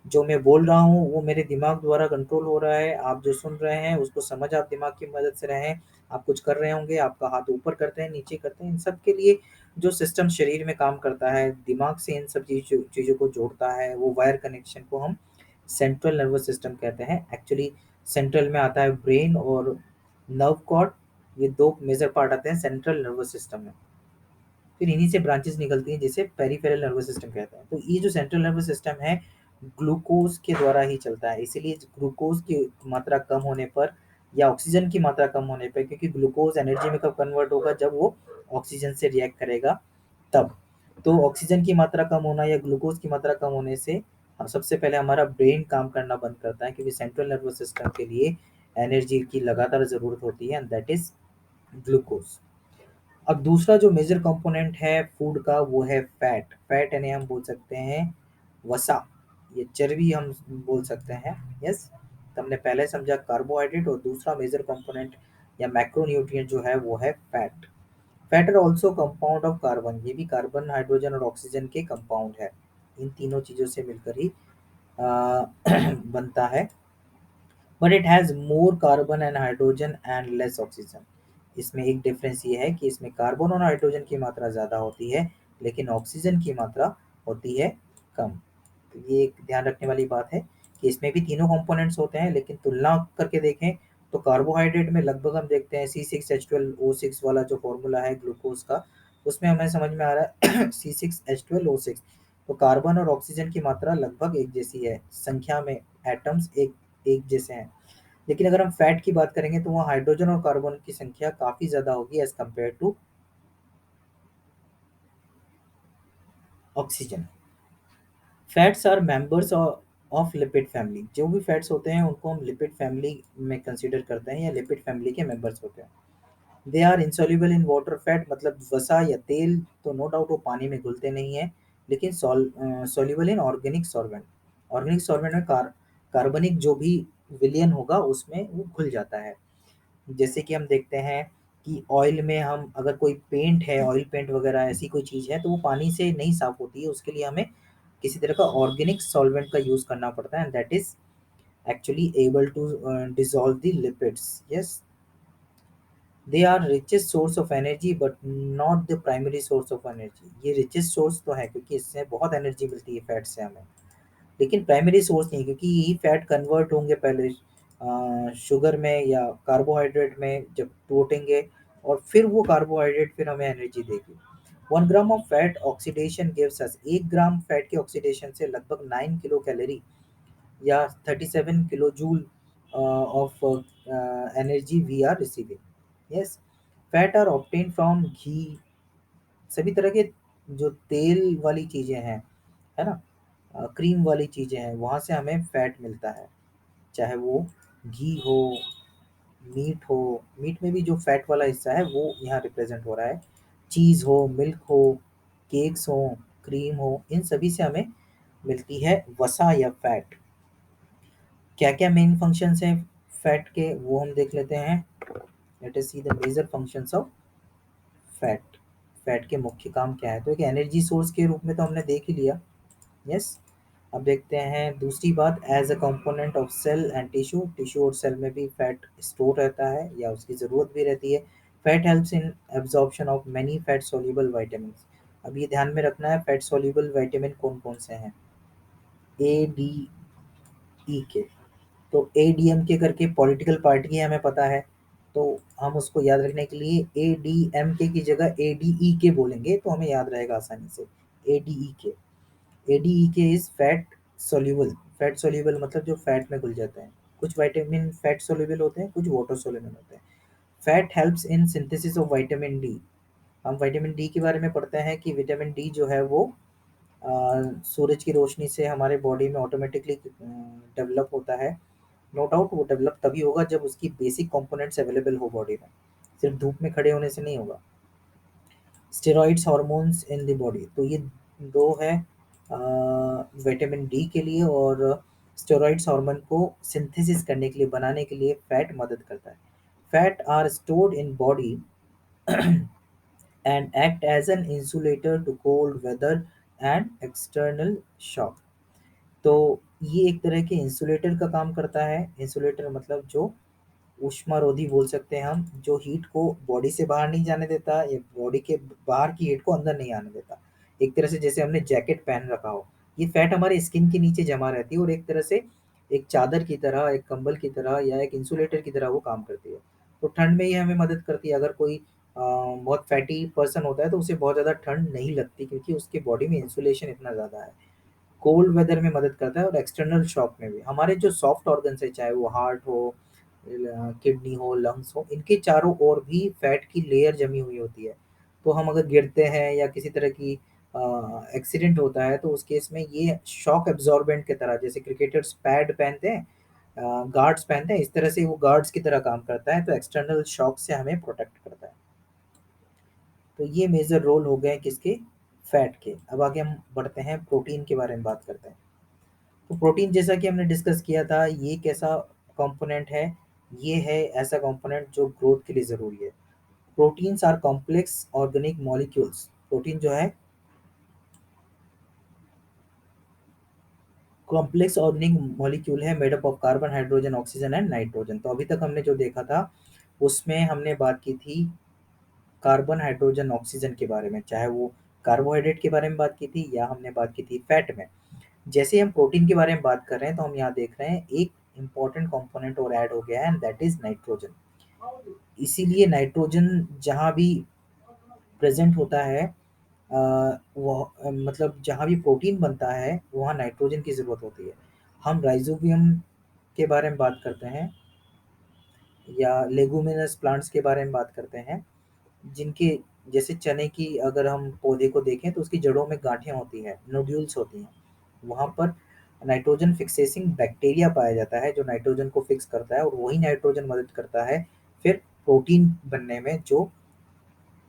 जो मैं बोल रहा हूँ वो मेरे दिमाग द्वारा कंट्रोल हो रहा है, आप जो सुन रहे हैं उसको समझ आप दिमाग की मदद से रहे हैं। आप कुछ कर रहे होंगे, आपका हाथ ऊपर करते हैं नीचे करते हैं, इन सब के लिए जो सिस्टम शरीर में काम करता है, दिमाग से इन सब चीज़ों को जोड़ता है, वो वायर कनेक्शन को हम सेंट्रल नर्वस सिस्टम कहते हैं। एक्चुअली सेंट्रल में आता है ब्रेन और नर्व कॉर्ड, ये दो मेजर पार्ट आते हैं सेंट्रल नर्वस सिस्टम में। फिर इन्हीं से ब्रांचेस निकलती हैं जिसे पेरिफेरल नर्वस सिस्टम कहते हैं। तो ये जो सेंट्रल नर्वस सिस्टम है ग्लूकोज के द्वारा ही चलता है, इसीलिए ग्लूकोज की मात्रा कम होने पर या ऑक्सीजन की मात्रा कम होने पर, क्योंकि ग्लूकोज एनर्जी में कब कन्वर्ट होगा, जब वो ऑक्सीजन से रिएक्ट करेगा तब। तो ऑक्सीजन की मात्रा कम होना या ग्लूकोज की मात्रा कम होने से सबसे पहले हमारा ब्रेन काम करना बंद करता है, क्योंकि सेंट्रल नर्वस सिस्टम के लिए एनर्जी की लगातार ज़रूरत होती है, एंड दैट इज ग्लूकोज। अब दूसरा जो मेजर कंपोनेंट है फूड का वो है फैट। फैट यानी हम बोल सकते हैं वसा, ये चर्बी हम बोल सकते हैं। यस, तो हमने पहले समझा कार्बोहाइड्रेट, और दूसरा मेजर कंपोनेंट या मैक्रोन्यूट्रिएंट जो है वो है fat. Fat are also compound of carbon, ये भी कार्बन हाइड्रोजन और ऑक्सीजन के कंपाउंड है। इन तीनों चीज़ों से मिलकर ही बनता है। But it has more carbon and hydrogen and less oxygen. इसमें एक डिफरेंस ये है कि इसमें कार्बन और हाइड्रोजन की मात्रा ज़्यादा होती है, लेकिन ऑक्सीजन की मात्रा होती है कम। तो ये एक ध्यान रखने वाली बात है कि इसमें भी तीनों कंपोनेंट्स होते हैं, लेकिन तुलना करके देखें तो कार्बोहाइड्रेट में लगभग हम देखते हैं C6H12O6 वाला जो फॉर्मूला है ग्लूकोज का, उसमें हमें समझ में आ रहा है C6H12O6। तो कार्बन और ऑक्सीजन की मात्रा लगभग एक जैसी है, संख्या में एटम्स एक एक जैसे हैं। लेकिन अगर हम फैट की बात करेंगे तो वहाँ हाइड्रोजन और कार्बन की संख्या काफ़ी ज़्यादा होगी as compare to oxygen. Fats are members of lipid family. जो भी फैट्स होते हैं उनको हम लिपिड फैमिली में कंसीडर करते हैं या लिपिड फैमिली के मेंबर्स होते हैं। They are insoluble in water. Fat मतलब वसा या तेल, तो नो डाउट वो पानी में घुलते नहीं है, लेकिन soluble in organic solvent. Organic solvent में कार्बनिक जो भी विलयन होगा उसमें वो घुल जाता है। जैसे कि हम देखते हैं कि ऑयल में हम अगर कोई पेंट है, ऑयल पेंट वगैरह ऐसी कोई चीज़ है, तो वो पानी से नहीं साफ होती है, उसके लिए हमें किसी तरह का ऑर्गेनिक सॉल्वेंट का यूज़ करना पड़ता है, and that is actually able to dissolve the lipids. Yes, they are richest source of energy but not the primary source of energy. ये रिचेस्ट सोर्स तो है क्योंकि इससे बहुत एनर्जी मिलती है फैट से हमें, लेकिन प्राइमरी सोर्स नहीं, क्योंकि यही फैट कन्वर्ट होंगे पहले शुगर में या कार्बोहाइड्रेट में जब टूटेंगे, और फिर वो कार्बोहाइड्रेट फिर हमें एनर्जी देगी। 1 gram of fat oxidation gives us, 1 gram fat के ऑक्सीडेशन से लगभग 9 किलो कैलोरी या 37 kilo joule of energy we are receiving. Yes, fat are obtain from ghee. सभी तरह के जो तेल वाली चीज़ें हैं, है ना, क्रीम वाली चीज़ें हैं, वहाँ से हमें फैट मिलता है, चाहे वो घी हो, मीट हो। मीट में भी जो फैट वाला हिस्सा है वो यहाँ रिप्रेजेंट हो रहा है। चीज़ हो, मिल्क हो, केक्स हो, क्रीम हो, इन सभी से हमें मिलती है वसा या फैट। क्या क्या मेन फंक्शंस हैं फैट के वो हम देख लेते हैं। Let us see the major functions of fat. Fat के मुख्य काम क्या है, तो एक एनर्जी सोर्स के रूप में तो हमने देख ही लिया। यस, अब देखते हैं दूसरी बात, as a component of cell and tissue. Tissue और सेल में भी फैट स्टोर रहता है या उसकी ज़रूरत भी रहती है। Fat helps in absorption of many fat soluble vitamin. अब ये ध्यान में रखना है फैट सोल्यूबल वाइटामिन कौन कौन से हैं। ADEK। तो ADMK करके पॉलिटिकल पार्टी है, हमें पता है। तो हम उसको याद रखने के लिए ADMK की जगह ADEK बोलेंगे तो हमें याद रहेगा आसानी से। ADEK। ADEK is fat soluble. Fat soluble मतलब जो फैट में घुल जाते हैं। कुछ विटामिन फैट सोल्यूबल होते हैं, कुछ वाटर सोल्यूबल होते हैं। Fat helps in synthesis of vitamin D. हम विटामिन डी के बारे में पढ़ते हैं कि विटामिन डी जो है वो सूरज की रोशनी से हमारे बॉडी में ऑटोमेटिकली डेवलप होता है। नो डाउट वो डेवलप तभी होगा जब उसकी बेसिक कंपोनेंट्स अवेलेबल हो बॉडी में, सिर्फ धूप में खड़े होने से नहीं होगा। Steroids hormones in the body, तो ये दो है विटामिन डी के लिए। और स्टेरॉइड्स हार्मोन को सिंथेसिस करने के लिए, बनाने के लिए फैट मदद करता है। Fat are stored in body and act as an insulator to cold weather and external shock। तो ये एक तरह के इंसुलेटर का काम करता है। इंसुलेटर मतलब जो ऊष्मारोधी बोल सकते हैं हम, जो हीट को बॉडी से बाहर नहीं जाने देता या बॉडी के बाहर की हीट को अंदर नहीं आने देता। एक तरह से जैसे हमने जैकेट पहन रखा हो, ये फैट हमारे स्किन के नीचे जमा रहती है और एक तरह से एक चादर की तरह, एक कंबल की तरह या एक इंसुलेटर की तरह वो काम करती है। तो ठंड में ये हमें मदद करती है। अगर कोई बहुत फैटी पर्सन होता है तो उसे बहुत ज़्यादा ठंड नहीं लगती क्योंकि उसके बॉडी में इंसुलेशन इतना ज़्यादा है। कोल्ड वेदर में मदद करता है और एक्सटर्नल शॉक में भी। हमारे जो सॉफ्ट ऑर्गन्स है, चाहे वो हार्ट हो, किडनी हो, लंग्स हो, इनके चारों ओर भी फैट की लेयर जमी हुई होती है। तो हम अगर गिरते हैं या किसी तरह की एक्सीडेंट होता है तो उस केस में ये शॉक एब्जॉर्बेंट की तरह, जैसे क्रिकेटर्स पैड पहनते हैं, गार्ड्स पहनते हैं, इस तरह से वो गार्ड्स की तरह काम करता है। तो एक्सटर्नल शॉक से हमें प्रोटेक्ट करता है। तो ये मेजर रोल हो गए किसके, फैट के। अब आगे हम बढ़ते हैं, प्रोटीन के बारे में बात करते हैं। तो प्रोटीन जैसा कि हमने डिस्कस किया था, ये कैसा कंपोनेंट है। ये है ऐसा कंपोनेंट जो ग्रोथ के लिए ज़रूरी है। Proteins are complex organic molecules. Protein जो है कॉम्प्लेक्स ऑर्गेनिक मॉलिक्यूल है, made up of carbon, hydrogen, oxygen and nitrogen. तो अभी तक हमने जो देखा था उसमें हमने बात की थी कार्बन, हाइड्रोजन, ऑक्सीजन के बारे में, चाहे वो कार्बोहाइड्रेट के बारे में बात की थी या हमने बात की थी फैट में। जैसे हम प्रोटीन के बारे में बात कर रहे हैं तो हम यहाँ देख रहे हैं एक इंपॉर्टेंट कंपोनेंट और ऐड हो गया है, एंड दैट इज नाइट्रोजन। इसीलिए नाइट्रोजन जहाँ भी प्रेजेंट होता है, वो मतलब जहाँ भी प्रोटीन बनता है वहाँ नाइट्रोजन की ज़रूरत होती है। हम राइजोबियम के बारे में बात करते हैं या लेगुमिनस प्लांट्स के बारे में बात करते हैं, जिनके जैसे चने की अगर हम पौधे को देखें तो उसकी जड़ों में गांठें होती हैं, नोड्यूल्स होती हैं। वहाँ पर नाइट्रोजन फिक्सेसिंग बैक्टीरिया पाया जाता है जो नाइट्रोजन को फिक्स करता है और वही नाइट्रोजन मदद करता है फिर प्रोटीन बनने में, जो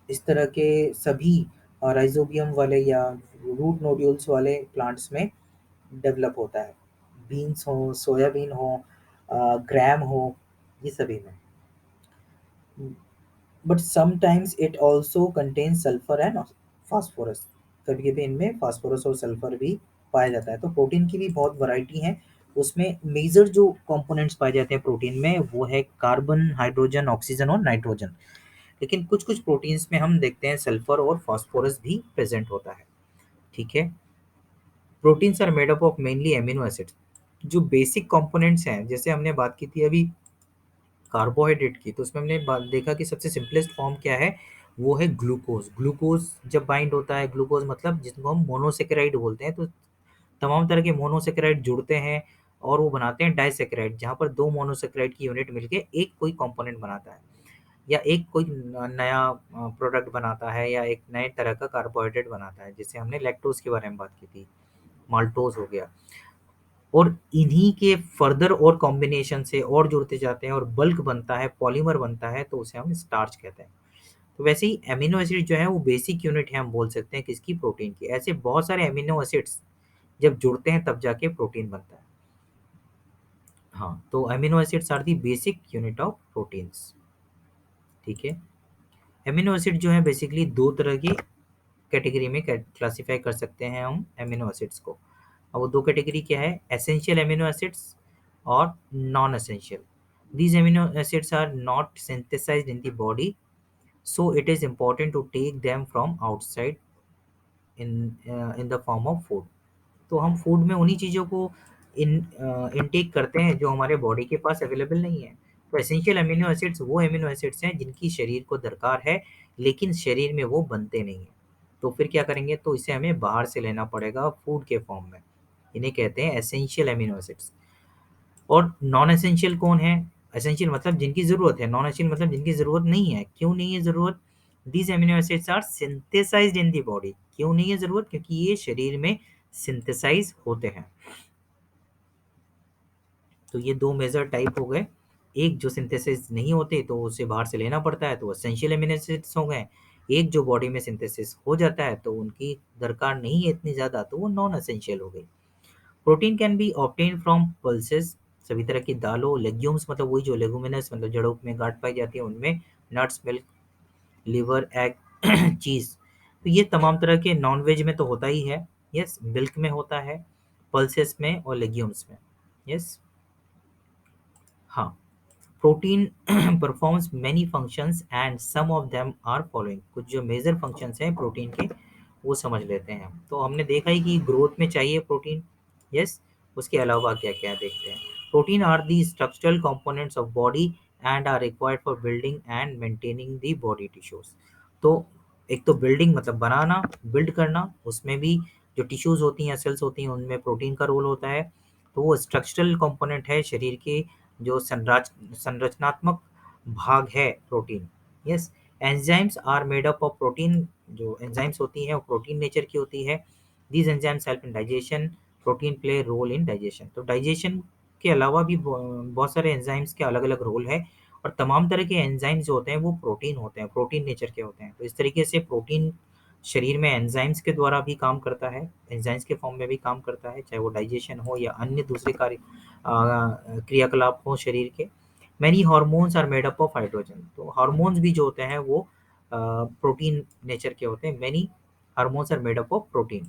इस तरह के सभी राइजोबियम वाले या रूट नोड्यूल्स वाले प्लांट्स में डेवलप होता है। बीन्स हो, सोयाबीन हो, ग्राम हो, ये सभी में। But sometimes it also contains sulphur and phosphorus. कभी कभी इनमें फास्फोरस और सल्फर भी पाया जाता है। तो प्रोटीन की भी बहुत वैरायटी है। उसमें मेजर जो कंपोनेंट्स पाए जाते हैं प्रोटीन में वो है कार्बन, हाइड्रोजन, ऑक्सीजन और नाइट्रोजन। लेकिन कुछ कुछ प्रोटीन्स में हम देखते हैं सल्फर और फास्फोरस भी प्रेजेंट होता है। ठीक है। Proteins are made up of mainly amino acids. जो बेसिक कंपोनेंट्स हैं, जैसे हमने बात की थी अभी कार्बोहाइड्रेट की, तो उसमें हमने देखा कि सबसे सिंपलेस्ट फॉर्म क्या है, वो है ग्लूकोज। ग्लूकोज जब बाइंड होता है, ग्लूकोज मतलब जिसको हम मोनोसेकेराइड बोलते हैं, तो तमाम तरह के मोनोसेकेराइड जुड़ते हैं और वो बनाते हैं डाइसेकेराइड, जहाँ पर दो मोनोसेकेराइड की यूनिट मिलके एक कोई कंपोनेंट बनाता है या एक कोई नया प्रोडक्ट बनाता है या एक नए तरह का कार्बोहाइड्रेट बनाता है। जैसे हमने लैक्टोज के बारे में बात की थी, माल्टोज हो गया। और इन्हीं के फर्दर और कॉम्बिनेशन से और जुड़ते जाते हैं और बल्क बनता है, पॉलीमर बनता है, तो उसे हम स्टार्च कहते हैं। तो वैसे ही एमिनो एसिड जो है वो बेसिक यूनिट है, हम बोल सकते हैं किसकी, प्रोटीन की। ऐसे बहुत सारे एमिनो एसिड्स जब जुड़ते हैं तब जाके प्रोटीन बनता है। हाँ, तो amino acids are the basic unit of proteins. ठीक है। एमिनो एसिड जो है बेसिकली दो तरह की कैटेगरी में क्लासिफाई कर सकते हैं हम एमिनो एसिड्स को। अब वो दो कैटेगरी क्या है, एसेंशियल एमिनो एसिड्स और non essential. These amino acids are not synthesized in the body, so it is important to take them from outside in the form of food. तो हम food में उन्हीं चीज़ों को इनटेक करते हैं जो हमारे बॉडी के पास अवेलेबल नहीं है। तो एसेंशियल अमीनो एसिड्स वो अमीनो एसिड्स हैं जिनकी शरीर को दरकार है, लेकिन शरीर में वो बनते नहीं हैं। तो फिर क्या करेंगे, तो इसे हमें बाहर से लेना पड़ेगा फूड के फॉर्म में। इन्हें कहते हैं एसेंशियल अमीनो एसिड्स। और नॉन एसेंशियल कौन है? एसेंशियल मतलब जिनकी ज़रूरत है, नॉन एसेंशियल मतलब जिनकी ज़रूरत नहीं है। क्यों नहीं है ज़रूरत? These amino acids are synthesized in the body. क्यों नहीं है ज़रूरत? क्योंकि ये शरीर में सिंथेसाइज होते हैं। तो ये दो मेजर टाइप हो गए। एक जो सिंथेसिस नहीं होते तो उसे बाहर से लेना पड़ता है, तो एसेंशियल अमीनो एसिड्स हो गए। एक जो बॉडी में सिंथेसिस हो जाता है तो उनकी दरकार नहीं है इतनी ज़्यादा, तो वो नॉन एसेंशियल हो गई। Protein can be obtain from pulses. सभी तरह की दालों, लेग्यूम्स मतलब वही जो लेगुमिनस मतलब जड़ों में गांठ पाई जाती है उनमें, नट्स, मिल्क, लिवर, एग, चीज़। तो ये तमाम तरह के नॉन वेज में तो होता ही है। यस, मिल्क में होता है, पल्सेस में और लेग्यूम्स में। यस। हाँ। Protein performs many functions and some of them are following. कुछ जो मेजर फंक्शंस हैं प्रोटीन के वो समझ लेते हैं। तो हमने देखा ही कि ग्रोथ में चाहिए प्रोटीन। यस। उसके अलावा क्या क्या देखते हैं। Protein are the structural components of body and are required for building and maintaining the body tissues. तो एक तो बिल्डिंग मतलब बनाना, बिल्ड करना, उसमें भी जो टिश्यूज होती हैं, सेल्स होती हैं, उनमें प्रोटीन का रोल होता है। तो वो स्ट्रक्चरल कंपोनेंट है शरीर के, जो संरचनात्मक भाग है protein. Yes. Enzymes are made up of protein. जो एंजाइम्स होती हैं वो प्रोटीन नेचर की होती है। These enzymes help in digestion. Protein play role in digestion. तो डाइजेशन के अलावा भी बहुत सारे एंजाइम्स के अलग अलग रोल है। और तमाम तरह के एंजाइम्स जो होते हैं वो प्रोटीन होते हैं, प्रोटीन नेचर के होते हैं। तो इस तरीके से प्रोटीन शरीर में एंजाइम्स के द्वारा भी काम करता है, एंजाइम्स के फॉर्म में भी काम करता है, चाहे वो डाइजेशन हो या अन्य दूसरे कार्य क्रियाकलाप हो शरीर के। Many hormones are made up of hydrogen. तो हार्मोन्स भी जो होते हैं वो प्रोटीन नेचर के होते हैं। Many hormones are made up of protein.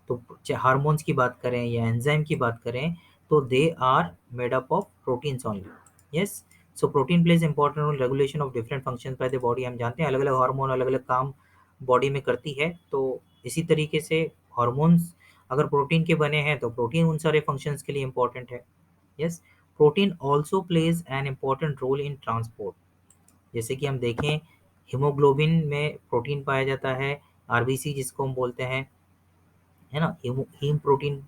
तो चाहे हार्मोन्स की बात करें या एंजाइम की बात करें, तो they are made up of proteins only. Yes. So protein plays important role regulation of different functions by the body. हम जानते हैं अलग अलग हार्मोन अलग अलग काम बॉडी में करती है। तो इसी तरीके से हार्मोन्स अगर प्रोटीन के बने हैं तो प्रोटीन उन सारे फंक्शंस के लिए इंपॉर्टेंट है। Yes. Protein also plays an important role in transport. जैसे कि हम देखें, हीमोग्लोबिन में प्रोटीन पाया जाता है, आरबीसी जिसको हम बोलते हैं, है ना, हीम प्रोटीन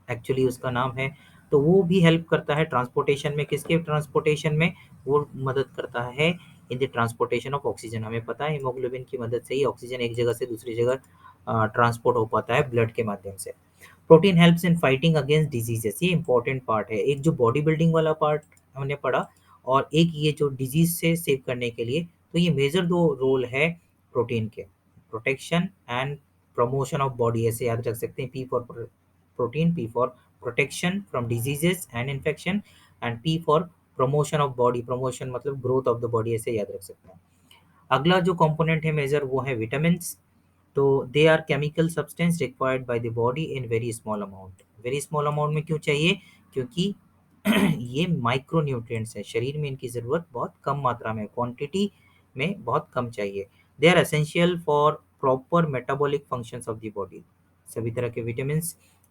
एक्चुअली उसका नाम है। तो वो भी हेल्प करता है ट्रांसपोर्टेशन में। किसके ट्रांसपोर्टेशन में? वो मदद करता है in the transportation of oxygen. हमें पता है हीमोग्लोबिन की मदद से ही ऑक्सीजन एक जगह से दूसरी जगह ट्रांसपोर्ट हो पाता है ब्लड के माध्यम से। Protein helps in fighting against diseases. ये इंपॉर्टेंट पार्ट है। एक जो बॉडी बिल्डिंग वाला पार्ट हमने पढ़ा, और एक ये जो डिजीज से सेव करने के लिए। तो ये मेजर दो रोल है प्रोटीन के, protection and promotion of body. ऐसे याद रख सकते हैं, P for protein, P for protection from diseases and infection, and P for promotion of body, promotion मतलब ग्रोथ ऑफ द बॉडी, ऐसे याद रख सकते हैं। अगला जो कंपोनेंट है मेजर वो है विटामिन। तो they are chemical substance required by the body in very small amount. Very small amount में क्यों चाहिए? क्योंकि ये माइक्रो न्यूट्रिएंट्स है, शरीर में इनकी ज़रूरत बहुत कम मात्रा में, क्वांटिटी में बहुत कम चाहिए। They are essential for proper metabolic functions of the body. सभी तरह के विटामिन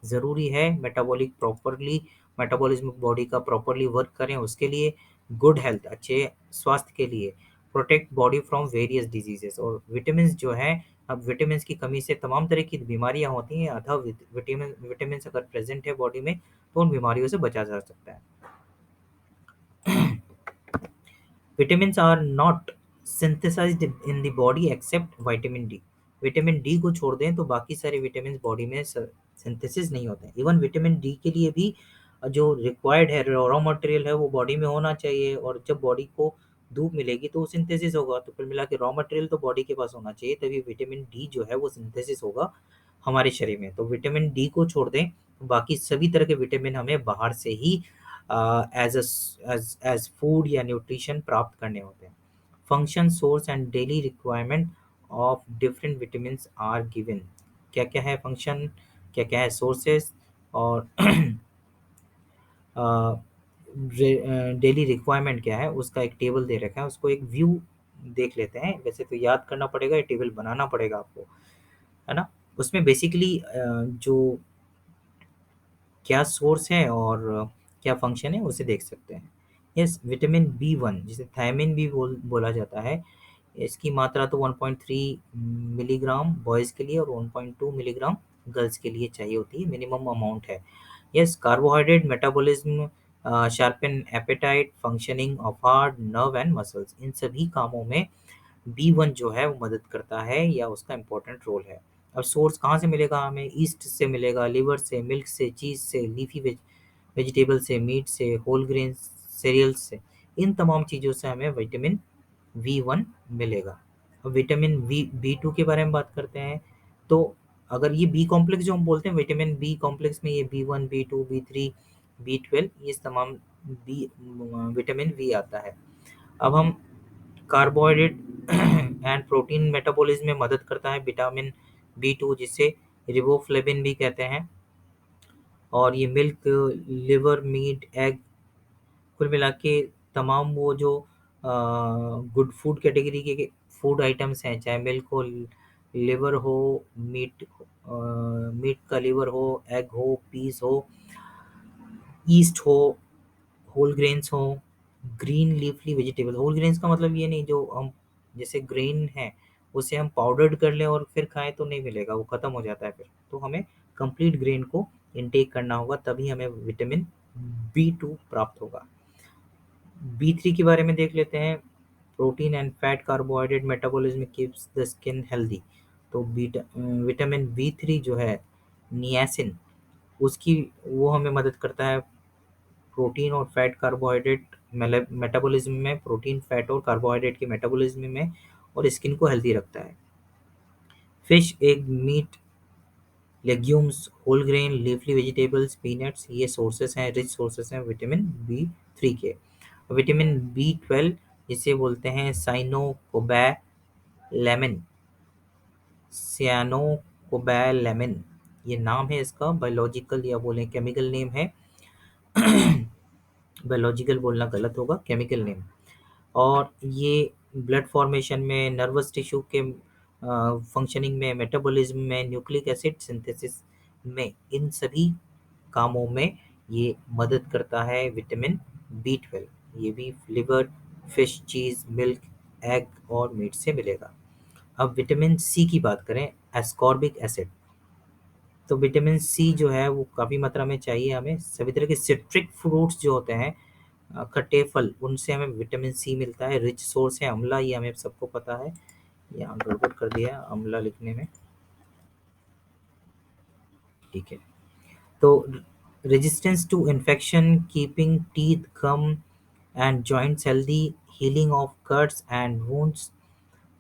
ज़रूरी है मेटाबॉलिक प्रॉपरली, मेटाबॉलिज्म बॉडी का प्रॉपरली वर्क करें उसके लिए, गुड हेल्थ अच्छे स्वास्थ्य के लिए, protect body from various diseases. और विटामिन जो है, अब विटामिन की कमी से तमाम तरह की बीमारियां होती हैं, अतः विटामिन अगर प्रेजेंट है बॉडी में तो उन बीमारियों से बचा जा सकता है। Vitamin are not synthesized in the body except vitamin D. Vitamin D को छोड़ दें तो बाकी सारे विटामिन बॉडी में सिंथेसिस नहीं होते हैं। इवन विटामिन डी के लिए भी जो रिक्वायर्ड है रॉ मटेरियल है वो बॉडी में होना चाहिए, और जब बॉडी को धूप मिलेगी तो सिंथेसिस होगा। तो कुल मिला के रॉ मटेरियल तो बॉडी के पास होना चाहिए, तभी विटामिन डी जो है वो सिंथेसिस होगा हमारे शरीर में। तो विटामिन डी को छोड़ दें तो बाकी सभी तरह के विटामिन हमें बाहर से ही एज एज फूड या न्यूट्रिशन प्राप्त करने होते हैं। Function, source and daily requirement of different vitamin are given. क्या क्या है फंक्शन, क्या क्या है सोर्सेस, और डेली रिक्वायरमेंट क्या है उसका एक टेबल दे रखा है, उसको एक व्यू देख लेते हैं। वैसे तो याद करना पड़ेगा, ये टेबल बनाना पड़ेगा आपको, है ना। उसमें बेसिकली जो क्या सोर्स है और क्या फंक्शन है उसे देख सकते हैं। यस, विटामिन बी 1 जिसे थायमिन भी बोला जाता है, इसकी मात्रा तो 1.3 मिलीग्राम बॉयज़ के लिए और 1.2 मिलीग्राम गर्ल्स के लिए चाहिए होती है, मिनिमम अमाउंट है। Yes, carbohydrate metabolism, sharpen appetite, functioning of heart, nerve and muscles, इन सभी कामों में बी 1 जो है वो मदद करता है या उसका इम्पोर्टेंट रोल है। अब सोर्स कहाँ से मिलेगा हमें? ईस्ट से मिलेगा, लिवर से, मिल्क से, चीज़ से, लीफी वेजिटेबल से, मीट से, होल ग्रेन सीरियल्स से, इन तमाम चीज़ों से हमें विटामिन बी 1 मिलेगा। अब विटामिन बी 2 के बारे में बात करते हैं। तो अगर ये बी कॉम्प्लेक्स जो हम बोलते हैं, विटामिन बी कॉम्प्लेक्स में ये बी 1, बी 2, बी 3, बी 12, ये तमाम बी विटामिन बी आता है। अब हम कार्बोहाइड्रेट एंड प्रोटीन मेटाबॉलिज्म में मदद करता है विटामिन बी 2, जिसे रिबोफ्लेविन भी कहते हैं। और ये मिल्क, लिवर, मीट, एग, कुल मिला के तमाम वो जो गुड फूड कैटेगरी के फूड आइटम्स हैं, चाहे मिल्क हो, लिवर हो, मीट का लिवर हो, एग हो, पीस हो, ईस्ट हो, होल ग्रेन्स हो, ग्रीन लीफली वेजिटेबल। होल ग्रेन्स का मतलब ये नहीं जो हम जैसे ग्रेन है उसे हम पाउडर्ड कर लें और फिर खाएं तो नहीं मिलेगा, वो ख़त्म हो जाता है फिर। तो हमें कंप्लीट ग्रेन को इनटेक करना होगा, तभी हमें विटामिन बी 2 प्राप्त होगा। बी 3 के बारे में देख लेते हैं। Protein and fat carbohydrate metabolism keeps the skin healthy. तो विटामिन बी 3 जो है, नियासिन, उसकी वो हमें मदद करता है प्रोटीन और फैट कार्बोहाइड्रेट मेटाबॉलिज्म में, प्रोटीन, फैट और कार्बोहाइड्रेट के मेटाबॉलिज्म में, और स्किन को हेल्दी रखता है। Fish, egg, meat, legumes, whole grain, leafy vegetables, peanuts, ये सोर्सेस हैं, रिच सोर्सेस हैं विटामिन बी 3 के। विटामिन बी 12 जिसे बोलते हैं साइनोकोबैलेमिन, सियानोकोबैलेमिन, ये नाम है इसका, बायोलॉजिकल या बोलें केमिकल नेम है। बायोलॉजिकल बोलना गलत होगा, केमिकल नेम। और ये ब्लड फॉर्मेशन में, नर्वस टिश्यू के फंक्शनिंग में, मेटाबॉलिज्म में, न्यूक्लिक एसिड सिंथेसिस में, इन सभी कामों में ये मदद करता है विटामिन बी 12। ये भी लिवर, फिश, चीज़, मिल्क, एग और मीट से मिलेगा। अब विटामिन सी की बात करें, एस्कॉर्बिक एसिड। तो विटामिन सी जो है वो काफ़ी मात्रा में चाहिए हमें। सभी तरह के सिट्रिक फ्रूट्स जो होते हैं, खट्टे फल, उनसे हमें विटामिन सी मिलता है। रिच सोर्स है आंवला, ये हमें सबको पता है। यहाँ गड़बड़ कर दिया आंवला लिखने में, ठीक है। तो resistance to infection, keeping teeth, gum and joints healthy, healing of cuts and wounds,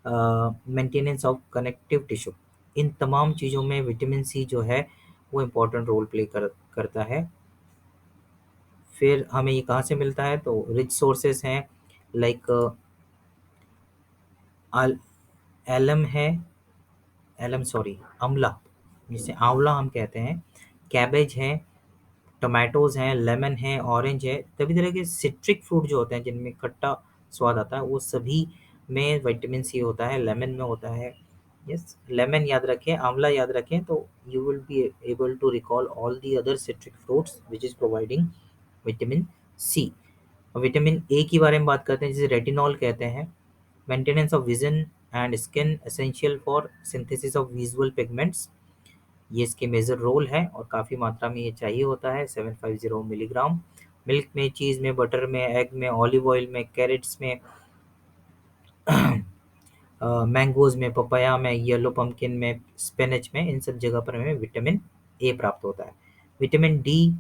maintenance of connective tissue, इन तमाम चीज़ों में विटामिन सी जो है वो इम्पोर्टेंट रोल प्ले करता है। फिर हमें ये कहाँ से मिलता है? तो रिच सोर्सेस हैं, लाइक एलम है, एलम सॉरी अमला, जिसे आंवला हम कहते हैं, कैबेज है, टोमेटोज़ हैं, लेमन है, ऑरेंज है, सभी तरह के सिट्रिक फ्रूट जो होते हैं जिनमें खट्टा स्वाद आता है, वो सभी में विटामिन सी होता है। लेमन में होता है। यस, लेमन याद रखें, आंवला याद रखें, तो you will be able to recall all the other citric fruits which is providing vitamin C. Vitamin A के बारे में बात करते हैं, जिसे रेटिनॉल कहते हैं। Maintenance of vision and skin, essential for synthesis of visual pigments, ये इसके मेजर रोल है और काफ़ी मात्रा में ये चाहिए होता है, 750 मिलीग्राम। मिल्क में, चीज़ में, बटर में, एग में, ऑलिव ऑयल में, कैरेट्स में, मैंगोज़ में, पपाया में, येलो पम्पकिन में, स्पिनच में, इन सब जगह पर हमें विटामिन ए प्राप्त होता है। विटामिन डी,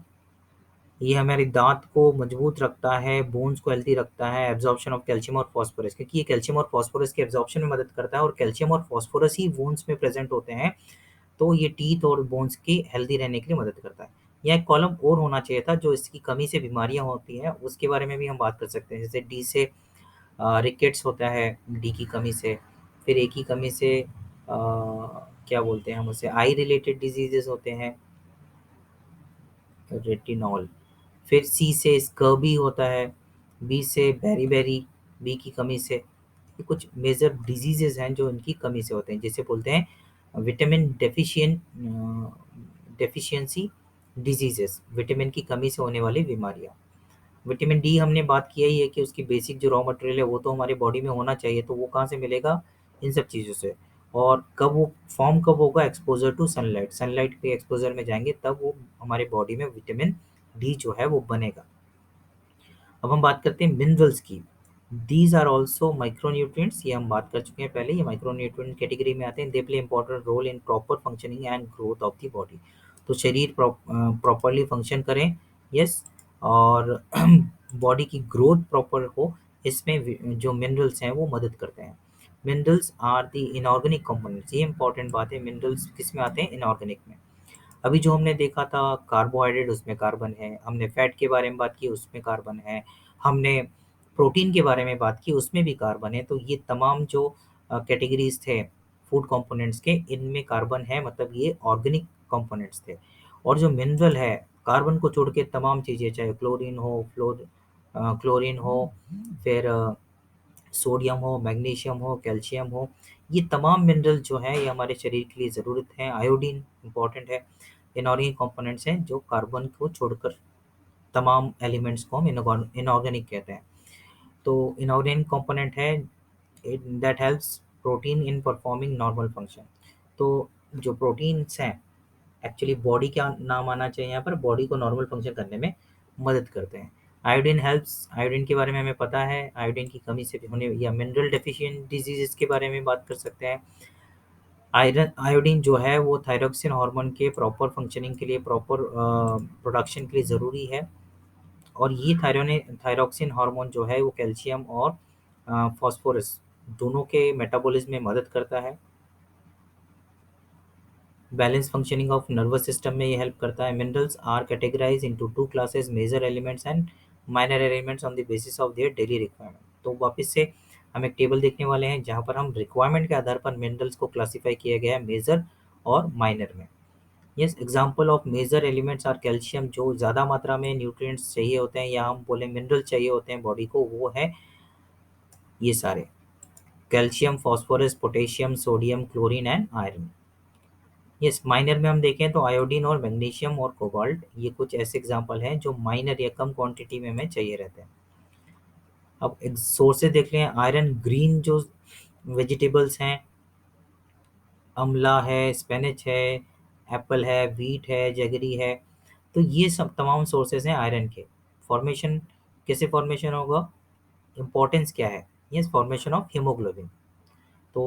ये हमारे दांत को मजबूत रखता है, बोन्स को हेल्दी रखता है, एब्जॉर्प्शन ऑफ कैल्शियम और फॉस्फोरस, क्योंकि ये कैल्शियम और फॉस्फोरस के एब्जॉर्प्शन में मदद करता है, और कैल्शियम और फॉस्फोरस ही बोन्स में प्रेजेंट होते हैं, तो ये टीथ और बोन्स की हेल्दी रहने के लिए मदद करता है। यहाँ एक कॉलम और होना चाहिए था, जो इसकी कमी से बीमारियां होती हैं उसके बारे में भी हम बात कर सकते हैं। जैसे डी से रिकेट्स होता है, डी की कमी से। फिर ए की कमी से क्या बोलते हैं हम उसे, आई रिलेटेड डिजीजेस होते हैं, रेटिनॉल। फिर सी से स्कर्बी होता है, बी से बेरी, बी की कमी से। ये कुछ मेजर डिजीजेस हैं जो इनकी कमी से होते हैं, जिसे बोलते हैं विटामिन डेफिशिएंसी डिजीजेस, विटामिन की कमी से होने वाली बीमारियाँ। विटामिन डी हमने बात किया ही है कि उसकी बेसिक जो रॉ मटेरियल है वो तो हमारे बॉडी में होना चाहिए, तो वो कहाँ से मिलेगा? इन सब चीज़ों से। और कब वो फॉर्म कब होगा? एक्सपोजर टू सनलाइट, सनलाइट के एक्सपोजर में जाएंगे तब वो हमारे बॉडी में विटामिन डी जो है वो बनेगा। अब हम बात करते हैं मिनरल्स की। दीज आर ऑल्सो माइक्रोन्यूट्रिएंट्स, ये हम बात कर चुके हैं पहले, ये माइक्रोन्यूट्रिएंट कैटेगरी में आते हैं। They play important role in proper functioning and growth of the body. तो शरीर प्रॉपरली फंक्शन करें, यस, और बॉडी की ग्रोथ प्रॉपर हो, इसमें जो मिनरल्स हैं वो मदद करते हैं। Minerals are the inorganic components, ये इंपॉर्टेंट बात है। मिनरल्स किस में आते हैं? इनऑर्गेनिक में। अभी जो हमने देखा था कार्बोहाइड्रेट, उसमें कार्बन है। हमने फैट के बारे में बात की, उसमें कार्बन है। हमने प्रोटीन के बारे में बात की, उसमें भी कार्बन है। तो ये तमाम जो कैटेगरीज थे फूड कंपोनेंट्स के, इनमें कार्बन है, मतलब ये ऑर्गेनिक कंपोनेंट्स थे। और जो मिनरल है, कार्बन को छोड़ के तमाम चीज़ें, चाहे क्लोरीन हो, फिर सोडियम हो, मैग्नीशियम हो, कैल्शियम हो, ये तमाम मिनरल जो हैं ये हमारे शरीर के लिए ज़रूरत है। आयोडीन इम्पॉर्टेंट है। इनऑर्गेनिक कंपोनेंट्स हैं जो कार्बन को छोड़कर तमाम एलिमेंट्स को हम इनऑर्गेनिक कहते हैं। तो इनऑर्गेनिक कंपोनेंट है that helps protein in performing normal function. तो जो प्रोटीन्स हैं, एक्चुअली बॉडी क्या नाम आना चाहिए यहाँ पर, बॉडी को नॉर्मल फंक्शन करने में मदद करते हैं। आयोडीन हेल्प्स, आयोडीन के बारे में हमें पता है, आयोडीन की कमी से होने या मिनरल डेफिशिएंट डिजीजेस के बारे में बात कर सकते हैं। आयरन आयोडीन जो है वो थायरोक्सिन हार्मोन के प्रॉपर फंक्शनिंग के लिए, प्रॉपर प्रोडक्शन के लिए ज़रूरी है। और ये थायरोक्सिन हार्मोन जो है वो कैल्शियम और फास्फोरस दोनों के मेटाबॉलिज्म में मदद करता है। Balance functioning of nervous system में ये हेल्प करता है। Minerals are categorize into two classes, major elements and minor elements on the basis of their daily requirement. तो वापस से हम एक टेबल देखने वाले हैं जहाँ पर हम रिक्वायरमेंट के आधार पर मिनरल्स को क्लासीफाई किया गया है मेजर और माइनर में। Yes, example of major elements are calcium, जो ज़्यादा मात्रा में न्यूट्रिएंट्स चाहिए होते हैं या हम बोले मिनरल चाहिए होते हैं बॉडी को, वो है ये सारे: calcium, phosphorus, potassium, sodium, chlorine and iron. Yes, minor में हम देखें तो आयोडीन और मैग्नीशियम और कोबाल्ट, ये कुछ ऐसे एग्जांपल हैं जो माइनर या कम क्वांटिटी में हमें चाहिए रहते हैं। अब सोर्सेज देख लें। आयरन ग्रीन जो वेजिटेबल्स हैं, अमला है, स्पेनिच है, एप्पल है, व्हीट है, जगरी है, तो ये सब तमाम सोर्सेज हैं आयरन के। फॉर्मेशन कैसे फॉर्मेशन होगा? इम्पोर्टेंस क्या है? Yes, formation of haemoglobin. तो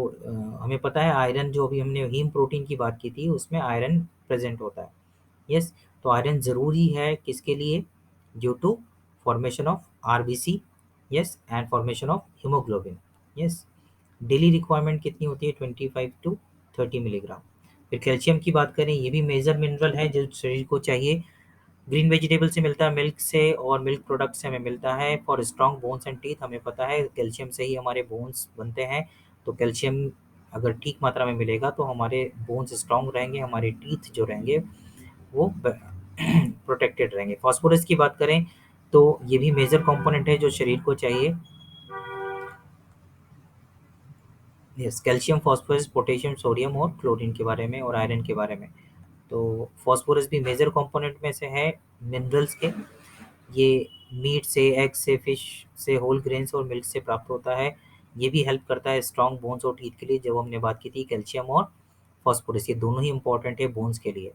हमें पता है आयरन, जो अभी हमने हीम प्रोटीन की बात की थी, उसमें आयरन प्रेजेंट होता है। यस, तो आयरन ज़रूरी है किसके लिए? Due to formation of RBC, yes, and formation of haemoglobin. Yes, daily requirement कितनी होती है? 25 to 30 मिलीग्राम। फिर कैल्शियम की बात करें, ये भी मेजर मिनरल है जो शरीर को चाहिए। ग्रीन वेजिटेबल से मिलता है, मिल्क से और मिल्क प्रोडक्ट से हमें मिलता है। For strong bones and teeth, हमें पता है कैल्शियम से ही हमारे बोन्स बनते हैं। तो कैल्शियम अगर ठीक मात्रा में मिलेगा तो हमारे बोन्स स्ट्रॉन्ग रहेंगे, हमारे टीथ जो रहेंगे वो प्रोटेक्टेड रहेंगे। फास्फोरस की बात करें तो ये भी मेजर कंपोनेंट है जो शरीर को चाहिए। Yes, calcium, phosphorus, potassium, sodium और क्लोरीन के बारे में और आयरन के बारे में। तो फास्फोरस भी मेजर कंपोनेंट में से है मिनरल्स के। ये मीट से, एग से, फिश से, होल ग्रेन्स और मिल्क से प्राप्त होता है। ये भी हेल्प करता है स्ट्रॉन्ग बोन्स और टीथ के लिए। जब हमने बात की थी कैल्शियम और फास्फोरस, ये दोनों ही इंपॉर्टेंट है बोन्स के लिए।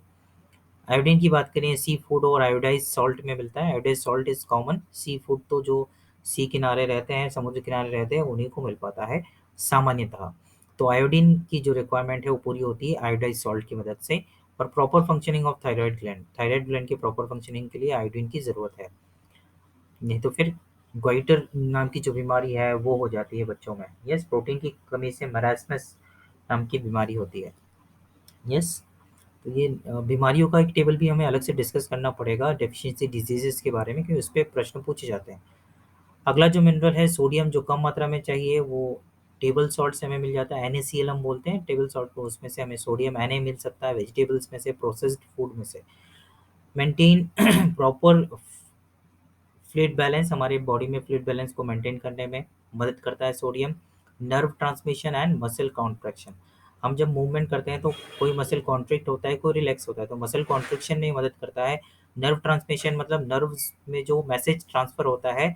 आयोडीन की बात करें, सी फूड और आयोडाइज सॉल्ट में मिलता है। Iodize salt is common. Sea food तो जो सी किनारे रहते हैं, समुद्र किनारे रहते हैं, उन्हीं को मिल पाता है सामान्यतः। तो आयोडीन की जो रिक्वायरमेंट है वो पूरी होती है आयोडाइज सॉल्ट की मदद से। और proper functioning of thyroid gland के प्रॉपर फंक्शनिंग के लिए आयोडीन की ज़रूरत है। नहीं तो फिर ग्वाइटर नाम की जो बीमारी है वो हो जाती है बच्चों में। यस, प्रोटीन की कमी से मरासमस नाम की बीमारी होती है। यस, तो ये बीमारियों का एक टेबल भी हमें अलग से डिस्कस करना पड़ेगा डेफिशिएंसी डिजीजेस के बारे में, क्योंकि उस पे प्रश्न पूछे जाते हैं। अगला जो मिनरल है सोडियम, जो कम मात्रा में चाहिए, वो टेबल सॉल्ट से हमें मिल जाता है। NaCl हम बोलते हैं टेबल सॉल्ट को, उसमें से हमें सोडियम Na मिल सकता है वेजिटेबल्स में से, प्रोसेस्ड फूड में से। मेंटेन प्रॉपर फ्लूइड बैलेंस, हमारे बॉडी में फ्लूइड बैलेंस को मेंटेन करने में मदद करता है sodium. Nerve transmission and muscle contraction, हम जब मूवमेंट करते हैं तो कोई मसल कॉन्ट्रैक्ट होता है, कोई रिलैक्स होता है। तो मसल कॉन्ट्रैक्शन में मदद करता है। नर्व ट्रांसमिशन मतलब नर्व्स में जो मैसेज ट्रांसफर होता है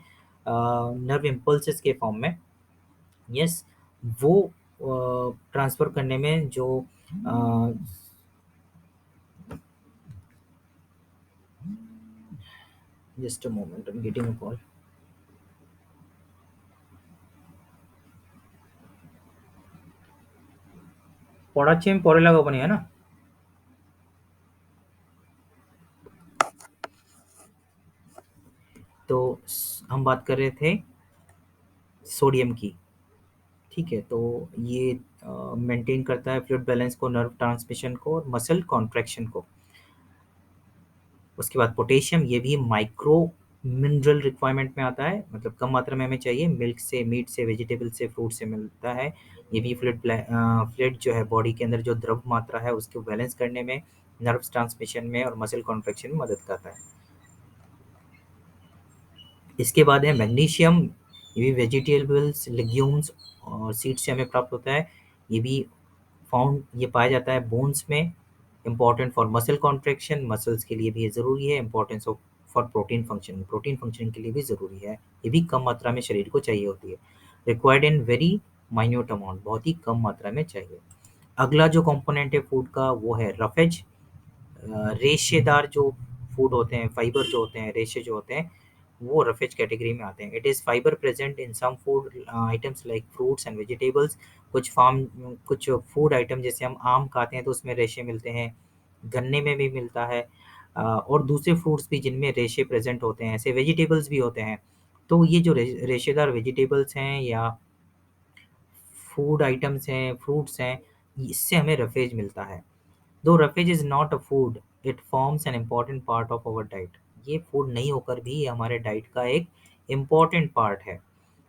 नर्व इम्पल्सेस के फॉर्म में, यस, वो ट्रांसफर करने में जो just a moment, I am getting a call. पढ़ाচ্ছি আমি পরে লাগাবো নি, है ना। तो हम बात कर रहे थे सोडियम की। ठीक है, तो ये मेंटेन करता है फ्लूइड बैलेंस को, नर्व ट्रांसमिशन को और मसल कॉन्ट्रैक्शन को। उसके बाद पोटेशियम, ये भी माइक्रो मिनरल रिक्वायरमेंट में आता है, मतलब कम मात्रा में हमें चाहिए। मिल्क से, मीट से, वेजिटेबल से, फ्रूट से मिलता है। ये भी फ्लूइड जो है बॉडी के अंदर जो द्रव मात्रा है उसको बैलेंस करने में, नर्व ट्रांसमिशन में और मसल कॉन्ट्रैक्शन में मदद करता है। इसके बाद है मैग्नीशियम। ये भी वेजिटेबल्स, लेग्यूम्स और सीड्स से हमें प्राप्त होता है। ये भी ये पाया जाता है बोन्स में। Important for muscle contraction, muscles के लिए भी ये ज़रूरी है। Importance of for protein functioning, protein functioning के लिए भी ज़रूरी है। ये भी कम मात्रा में शरीर को चाहिए होती है। Required in very minute amount, बहुत ही कम मात्रा में चाहिए। अगला जो कंपोनेंट है फूड का वो है रफेज। रेशेदार जो फूड होते हैं, फाइबर जो होते हैं, रेशे जो होते हैं, वो रफेज कैटेगरी में आते हैं। It is fibre present in some food items like fruits and vegetables. कुछ फूड आइटम जैसे हम आम खाते हैं तो उसमें रेशे मिलते हैं, गन्ने में भी मिलता है, और दूसरे फ्रूट्स भी जिनमें रेशे प्रेजेंट होते हैं, ऐसे वेजिटेबल्स भी होते हैं। तो ये जो रेशेदार वेजिटेबल्स हैं या फूड आइटम्स हैं, फ्रूट्स हैं, इससे हमें रफेज मिलता है। Though roughage is not a food, it forms an important part of our diet. ये फूड नहीं होकर भी ये हमारे डाइट का एक इम्पॉर्टेंट पार्ट है।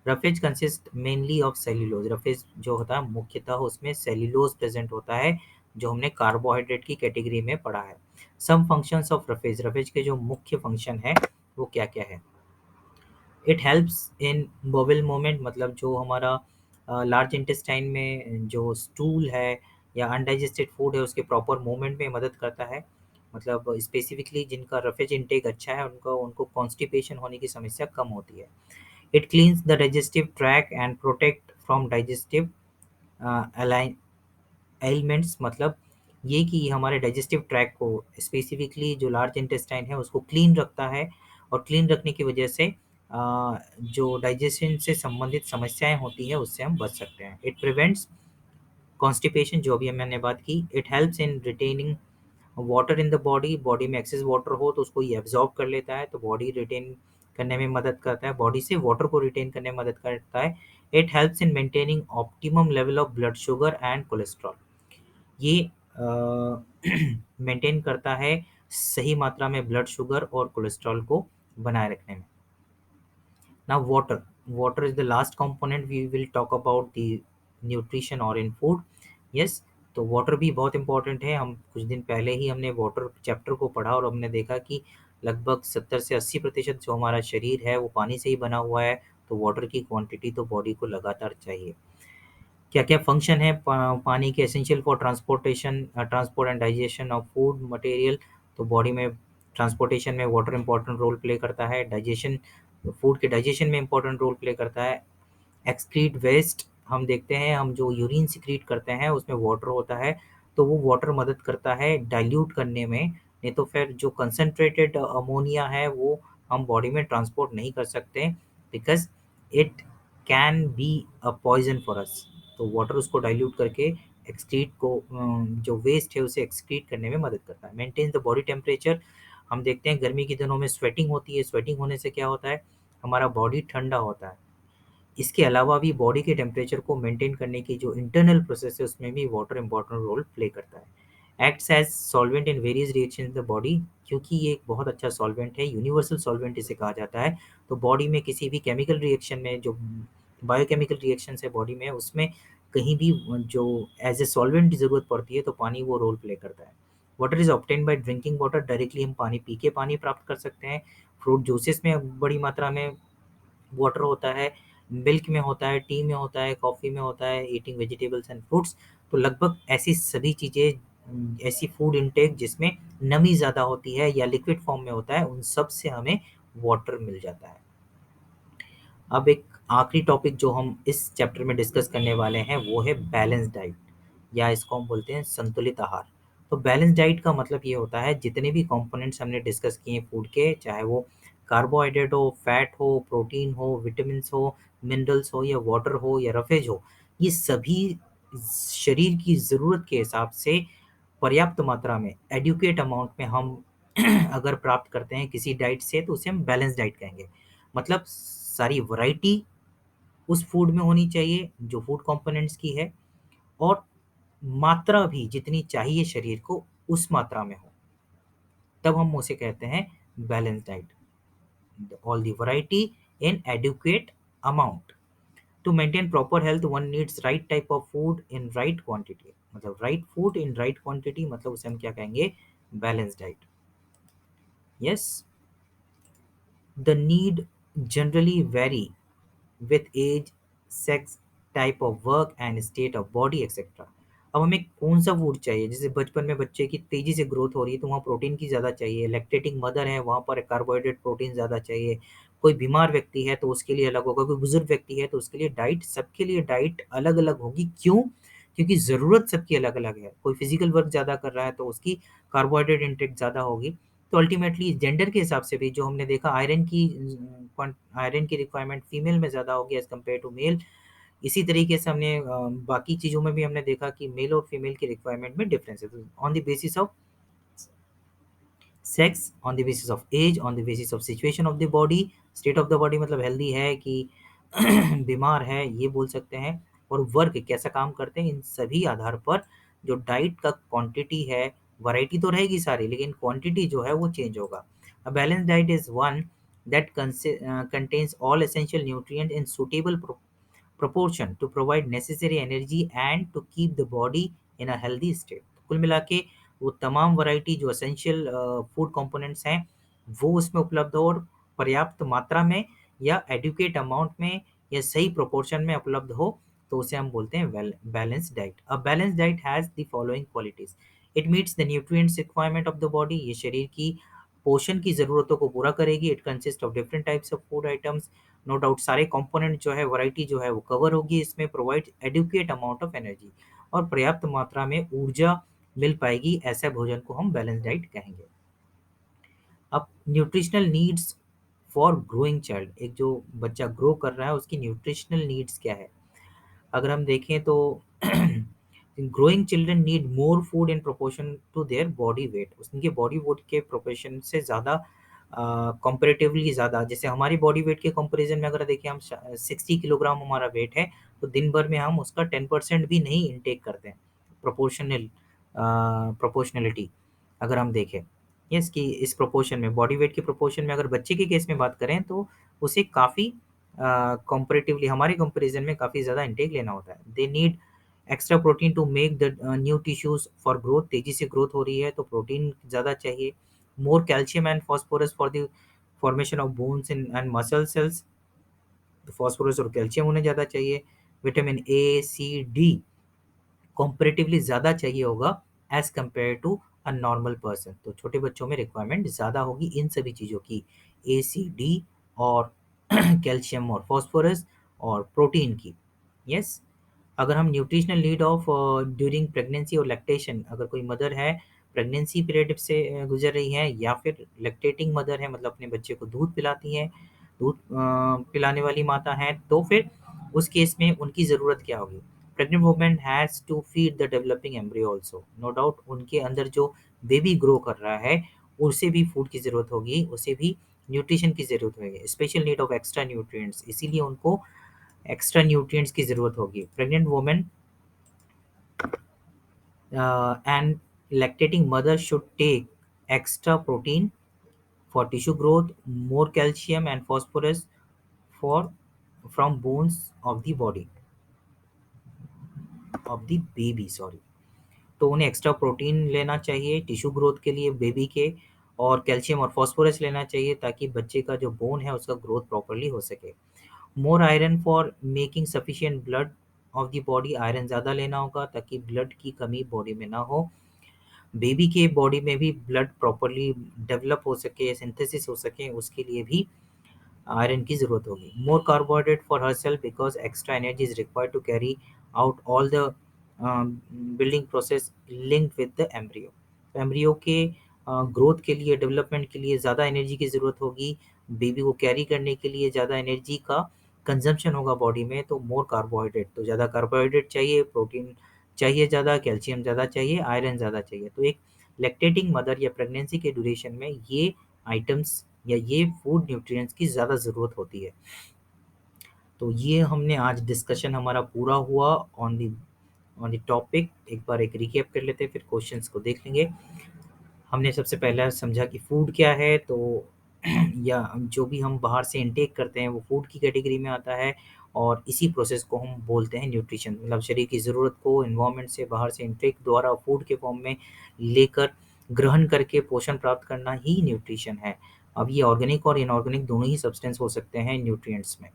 Roughage consist mainly of cellulose. Roughage जो होता है मुख्यतः उसमें सेल्यूलोज प्रेजेंट होता है, जो हमने कार्बोहाइड्रेट की कैटेगरी में पढ़ा है। सम फंक्शंस ऑफ रफेज, रफेज के जो मुख्य फंक्शन है वो क्या क्या है। It helps in bowel movement, मतलब जो हमारा लार्ज इंटेस्टाइन में जो स्टूल है या अनडाइजेस्टेड फूड है उसके प्रॉपर मूवमेंट में मदद करता है। मतलब स्पेसिफिकली जिनका रफेज इंटेक अच्छा है उनको उनको कॉन्स्टिपेशन होने की समस्या कम होती है। It cleans the digestive track and protect from digestive elements, मतलब ये कि ये हमारे डाइजेस्टिव ट्रैक को, स्पेसिफिकली जो लार्ज इंटेस्टाइन है उसको क्लीन रखता है। और क्लीन रखने की वजह से जो डाइजेशन से संबंधित समस्याएं होती है उससे हम बच सकते हैं। इट प्रिवेंट्स कॉन्स्टिपेशन, जो भी मैंने बात की। It helps in retaining water in the body, body में एक्सेस वाटर हो तो उसको ये एब्जॉर्ब कर लेता है, तो बॉडी रिटेन करने में मदद करता है, बॉडी से वाटर को रिटेन करने में मदद करता है। It helps in maintaining optimum level of blood sugar and cholesterol. ये मेंटेन करता है सही मात्रा में ब्लड शुगर और कोलेस्ट्रॉल को बनाए रखने में। Now water, water is the last component we will talk about the nutrition और इन फूड। यस, तो वाटर भी बहुत इंपॉर्टेंट है। हम कुछ दिन पहले ही हमने वाटर चैप्टर को पढ़ा और हमने देखा कि लगभग 70 से 80% जो हमारा शरीर है वो पानी से ही बना हुआ है। तो वाटर की क्वांटिटी तो बॉडी को लगातार चाहिए। क्या-क्या फंक्शन है पानी के essential for transportation, transport and digestion of food material. तो बॉडी में ट्रांसपोर्टेशन में वाटर इंपॉर्टेंट रोल प्ले करता है। डाइजेशन, फूड के डाइजेशन में इंपॉर्टेंट रोल प्ले करता है। एक्सक्रीट वेस्ट, हम देखते हैं हम जो यूरिन सिक्रीट करते हैं उसमें वाटर होता है, तो वो वाटर मदद करता है डाइल्यूट करने में। नहीं तो फिर जो कंसंट्रेटेड अमोनिया है वो हम बॉडी में ट्रांसपोर्ट नहीं कर सकते, because it can be a poison for us. तो वाटर उसको डाइल्यूट करके एक्सक्रीट को जो वेस्ट है उसे एक्सक्रीट करने में मदद करता है। मेंटेन द बॉडी टेम्परेचर, हम देखते हैं गर्मी के दिनों में स्वेटिंग होती है। स्वेटिंग होने से क्या होता है, हमारा बॉडी ठंडा होता है। इसके अलावा भी बॉडी के टेम्परेचर को मेंटेन करने की जो इंटरनल प्रोसेस है उसमें भी वाटर इंपॉर्टेंट रोल प्ले करता है। Acts as solvent in various reaction in the body, क्योंकि ये एक बहुत अच्छा सॉल्वेंट है, यूनिवर्सल सॉल्वेंट इसे कहा जाता है। तो बॉडी में किसी भी केमिकल रिएक्शन में, जो बायोकेमिकल रिएक्शन है बॉडी में, उसमें कहीं भी जो एज ए सॉल्वेंट की ज़रूरत पड़ती है तो पानी वो रोल प्ले करता है। Water is obtain by drinking water, directly हम पानी पी के पानी प्राप्त कर सकते हैं। फ्रूट जूसेस में बड़ी मात्रा में वाटर होता है, मिल्क में होता है, टी में होता है, कॉफ़ी में होता है, ईटिंग वेजिटेबल्स एंड फ्रूट्स। तो लगभग ऐसी सभी चीज़ें, ऐसी फूड इनटेक जिसमें नमी ज़्यादा होती है या लिक्विड फॉर्म में होता है, उन सब से हमें वाटर मिल जाता है। अब एक आखिरी टॉपिक जो हम इस चैप्टर में डिस्कस करने वाले हैं वो है बैलेंस डाइट, या इसको हम बोलते हैं संतुलित आहार। तो बैलेंस डाइट का मतलब ये होता है जितने भी कंपोनेंट्स हमने डिस्कस किए फूड के, चाहे वो कार्बोहाइड्रेट हो, फैट हो, प्रोटीन हो, विटामिन हो, मिनरल्स हो, या वाटर हो, या रफेज हो, ये सभी शरीर की ज़रूरत के हिसाब से पर्याप्त मात्रा में, एडुकेट अमाउंट में हम अगर प्राप्त करते हैं किसी डाइट से, तो उसे हम बैलेंस डाइट कहेंगे। मतलब सारी वैरायटी उस फूड में होनी चाहिए जो फूड कंपोनेंट्स की है, और मात्रा भी जितनी चाहिए शरीर को उस मात्रा में हो, तब हम उसे कहते हैं balance diet. All the variety in adequate amount. To maintain proper health one needs right type of food in right quantity. मतलब right food in right quantity, मतलब उसे हम क्या कहेंगे, balance diet. Yes, the need generally vary with age, sex, type of work and state of body etc. अब हमें कौन सा फूड चाहिए, जैसे बचपन में बच्चे की तेजी से ग्रोथ हो रही है तो वहाँ प्रोटीन की ज़्यादा चाहिए, लैक्टेटिंग मदर है वहाँ पर कार्बोहाइड्रेट प्रोटीन ज़्यादा चाहिए, कोई बीमार व्यक्ति है तो उसके लिए अलग होगा, कोई बुजुर्ग व्यक्ति है तो उसके लिए डाइट, सबके लिए डाइट अलग अलग होगी। क्यों? क्योंकि ज़रूरत सबकी अलग अलग है। कोई फिजिकल वर्क ज़्यादा कर रहा है तो उसकी कार्बोहाइड्रेट इंटेक ज़्यादा होगी। तो अल्टीमेटली जेंडर के हिसाब से भी जो हमने देखा, आयरन की रिक्वायरमेंट फीमेल में ज़्यादा होगी एज़ कम्पेयर टू मेल। इसी तरीके से हमने बाकी चीज़ों में भी हमने देखा कि मेल और फीमेल की रिक्वायरमेंट में डिफरेंस है। तो on the basis of sex, on the basis of age, on the basis of situation of the body, state of the body मतलब हेल्दी है कि बीमार है, ये बोल सकते हैं, और वर्क कैसा काम करते हैं, इन सभी आधार पर जो डाइट का क्वांटिटी है, वैरायटी तो रहेगी सारी लेकिन क्वांटिटी जो है वो चेंज होगा। अ balance diet is one that contains all essential nutrients in suitable proportion to provide necessary energy and to keep the body in a healthy state। कुल मिला के वो तमाम वैरायटी जो एसेंशियल फूड कंपोनेंट्स हैं वो उसमें उपलब्ध हो, और पर्याप्त मात्रा में या एडुकेट अमाउंट में या सही प्रोपोर्शन में उपलब्ध हो, तो उसे हम बोलते हैं balance diet. A balance diet has the following qualities. It meets the nutrients requirement of the body. ये शरीर की पोषण की ज़रूरतों को पूरा करेगी। It consist of different types of food items. No doubt सारे कंपोनेंट जो है, वैरायटी जो है वो कवर होगी इसमें। Provide adequate amount of energy, और पर्याप्त मात्रा में ऊर्जा मिल पाएगी, ऐसे भोजन को हम बैलेंस डाइट कहेंगे। अब nutritional needs for growing child, एक जो बच्चा ग्रो कर रहा है उसकी न्यूट्रिशनल नीड्स क्या है, अगर हम देखें तो growing children need more food in proportion to their body weight. उनके बॉडी वेट के प्रोपोर्शन से ज़्यादा, कंपेरेटिवली ज़्यादा, जैसे हमारी बॉडी वेट के कंपैरिजन में अगर देखें, हम 60 किलोग्राम हमारा वेट है, तो दिन भर में हम उसका 10% भी नहीं इनटेक करते हैं। प्रोपोर्शनलिटी अगर हम देखें, यस, कि इस प्रोपोर्शन में, बॉडी वेट के प्रोपोर्शन में अगर बच्चे के केस में बात करें तो उसे काफ़ी कंपैरेटिवली हमारे कंपैरिजन में काफ़ी ज़्यादा इंटेक लेना होता है। They need extra protein to make the new tissues for growth. तेज़ी से ग्रोथ हो रही है तो प्रोटीन ज़्यादा चाहिए। More calcium and phosphorus for the formation of bones and muscle cells. तो फॉस्फोरस और कैल्शियम उन्हें ज़्यादा चाहिए। Vitamin A, C, D comparatively ज़्यादा चाहिए होगा as compare to a normal person. तो छोटे बच्चों में रिक्वायरमेंट ज़्यादा होगी इन सभी चीज़ों की, ए, सी, डी, और कैल्शियम और फॉस्फोरस और प्रोटीन की। यस, अगर हम nutritional need of during pregnancy और लैक्टेशन, अगर कोई मदर है प्रेगनेंसी पीरियड से गुजर रही है, या फिर लैक्टेटिंग मदर है, मतलब अपने बच्चे को दूध पिलाती है, दूध पिलाने वाली माता है, तो फिर उस केस में उनकी ज़रूरत क्या होगी। Pregnant women has to feed the developing embryo also. No doubt उनके अंदर जो बेबी ग्रो कर रहा है उसे भी फूड की ज़रूरत होगी, उसे भी न्यूट्रिशन की ज़रूरत होगी, special need of extra nutrients, इसीलिए उनको एक्स्ट्रा न्यूट्रिएंट्स की ज़रूरत होगी। Pregnant women and lactating mother should take extra protein for tissue growth, more calcium and phosphorus for from bones of the baby, sorry। तो उन्हें एक्स्ट्रा प्रोटीन लेना चाहिए tissue growth के लिए बेबी के, और कैल्शियम और फॉस्फोरस लेना चाहिए ताकि बच्चे का जो बोन है उसका ग्रोथ प्रॉपर्ली हो सके। More iron for making sufficient blood of the body iron ज़्यादा लेना होगा ताकि ब्लड की कमी बॉडी में ना हो। बेबी के बॉडी में भी ब्लड प्रॉपरली डेवलप हो सके, सिंथेसिस हो सके, उसके लिए भी आयरन की ज़रूरत होगी। More carbohydrate for her cell because extra energy is required to carry out all the building process linked with the embryo. Embryo के ग्रोथ के लिए, डेवलपमेंट के लिए ज़्यादा एनर्जी की ज़रूरत होगी। बेबी को कैरी करने के लिए ज़्यादा एनर्जी का कंजम्पशन होगा बॉडी में, तो मोर कार्बोहाइड्रेट, तो ज़्यादा कार्बोहाइड्रेट चाहिए, प्रोटीन चाहिए ज़्यादा, कैल्शियम ज़्यादा चाहिए, आयरन ज़्यादा चाहिए। तो एक लैक्टेटिंग मदर या प्रेगनेंसी के ड्यूरेशन में ये आइटम्स या ये फूड न्यूट्रिएंट्स की ज़्यादा ज़रूरत होती है। तो ये हमने आज डिस्कशन हमारा पूरा हुआ ऑन द टॉपिक। एक बार एक रिकैप कर लेते हैं, फिर क्वेश्चंस को देख लेंगे। हमने सबसे पहला समझा कि फूड क्या है, तो या जो भी हम बाहर से इनटेक करते हैं वो फूड की कैटेगरी में आता है, और इसी प्रोसेस को हम बोलते हैं न्यूट्रिशन। मतलब शरीर की ज़रूरत को एनवायरनमेंट से बाहर से इनटेक द्वारा फूड के फॉर्म में लेकर ग्रहण करके पोषण प्राप्त करना ही न्यूट्रिशन है। अब ये ऑर्गेनिक और इनऑर्गेनिक दोनों ही सब्सटेंस हो सकते हैं न्यूट्रिएंट्स में।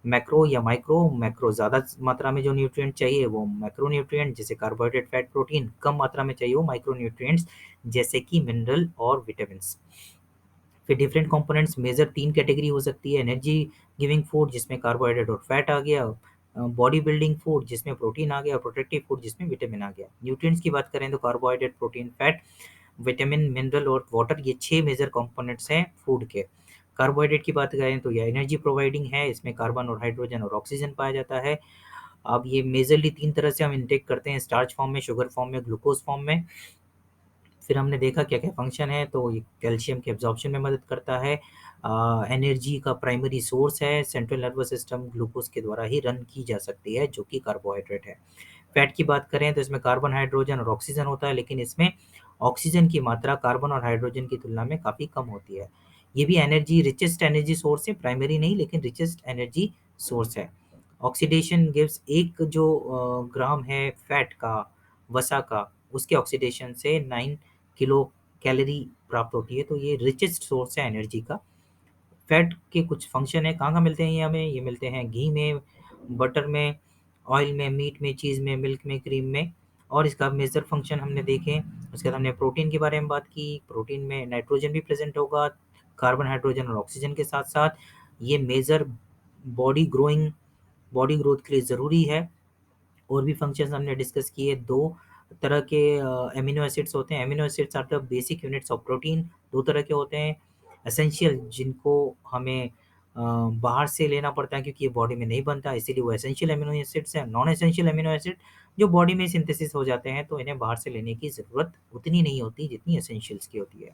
मैक्रो या माइक्रो, मैक्रो ज़्यादा मात्रा में जो न्यूट्रिएंट चाहिए वो मैक्रो न्यूट्रिएंट जैसे कार्बोहाइड्रेट, फैट, प्रोटीन। कम मात्रा में चाहिए वो माइक्रो न्यूट्रिएंट्स जैसे कि मिनरल और विटामिन्स। फिर डिफरेंट कंपोनेंट्स मेजर तीन कैटेगरी हो सकती है। एनर्जी गिविंग फूड जिसमें कार्बोहाइड्रेट और फैट आ गया, बॉडी बिल्डिंग फूड जिसमें प्रोटीन आ गया, प्रोटेक्टिव फूड जिसमें विटामिन आ गया। न्यूट्रिएंट्स की बात करें तो carbohydrate, protein, fat, vitamin, mineral और वाटर, ये 6 मेजर कंपोनेंट्स हैं फूड के। कार्बोहाइड्रेट की बात करें तो यह एनर्जी प्रोवाइडिंग है, इसमें कार्बन और हाइड्रोजन और ऑक्सीजन पाया जाता है। अब ये मेजरली तीन तरह से हम इंटेक करते हैं, स्टार्च फॉर्म में, शुगर फॉर्म में, ग्लूकोज फॉर्म में। फिर हमने देखा क्या क्या फंक्शन है, तो ये कैल्शियम के एब्जॉर्प्शन में मदद करता है, एनर्जी का प्राइमरी सोर्स है, सेंट्रल नर्वस सिस्टम ग्लूकोज के द्वारा ही रन की जा सकती है जो कि कार्बोहाइड्रेट है। फैट की बात करें तो इसमें कार्बन, हाइड्रोजन और ऑक्सीजन होता है, लेकिन इसमें ऑक्सीजन की मात्रा कार्बन और हाइड्रोजन की तुलना में काफ़ी कम होती है। ये भी एनर्जी रिचेस्ट एनर्जी सोर्स है, प्राइमरी नहीं लेकिन रिचेस्ट एनर्जी सोर्स है। ऑक्सीडेशन गिव्स, एक जो ग्राम है फैट का, वसा का, उसके ऑक्सीडेशन से 9 किलो कैलोरी प्राप्त होती है, तो ये रिचेस्ट सोर्स है एनर्जी का। फैट के कुछ फंक्शन है, कहाँ-कहाँ मिलते हैं ये हमें? ये मिलते हैं घी में, बटर में, ऑयल में, मीट में, चीज़ में, मिल्क में, क्रीम में, और इसका मेजर फंक्शन हमने देखे। उसके बाद हमने प्रोटीन के बारे में बात की। प्रोटीन में नाइट्रोजन भी प्रेज़ेंट होगा, कार्बन, हाइड्रोजन और ऑक्सीजन के साथ-साथ। ये major body growing body growth के लिए ज़रूरी है। और भी फंक्शंस हमने डिस्कस किए। 2 तरह के एमिनो एसिड्स होते हैं। Amino acids are the basic units of protein. 2 तरह के होते हैं, एसेंशियल जिनको हमें बाहर से लेना पड़ता है क्योंकि ये बॉडी में नहीं बनता, इसीलिए वो एसेंशियल एमिनो एसिड्स हैं। नॉन एसेंशियल एमिनो एसिड जो बॉडी में सिंथेसिस हो जाते हैं, तो इन्हें बाहर से लेने की ज़रूरत उतनी नहीं होती जितनी एसेंशियल्स की होती है।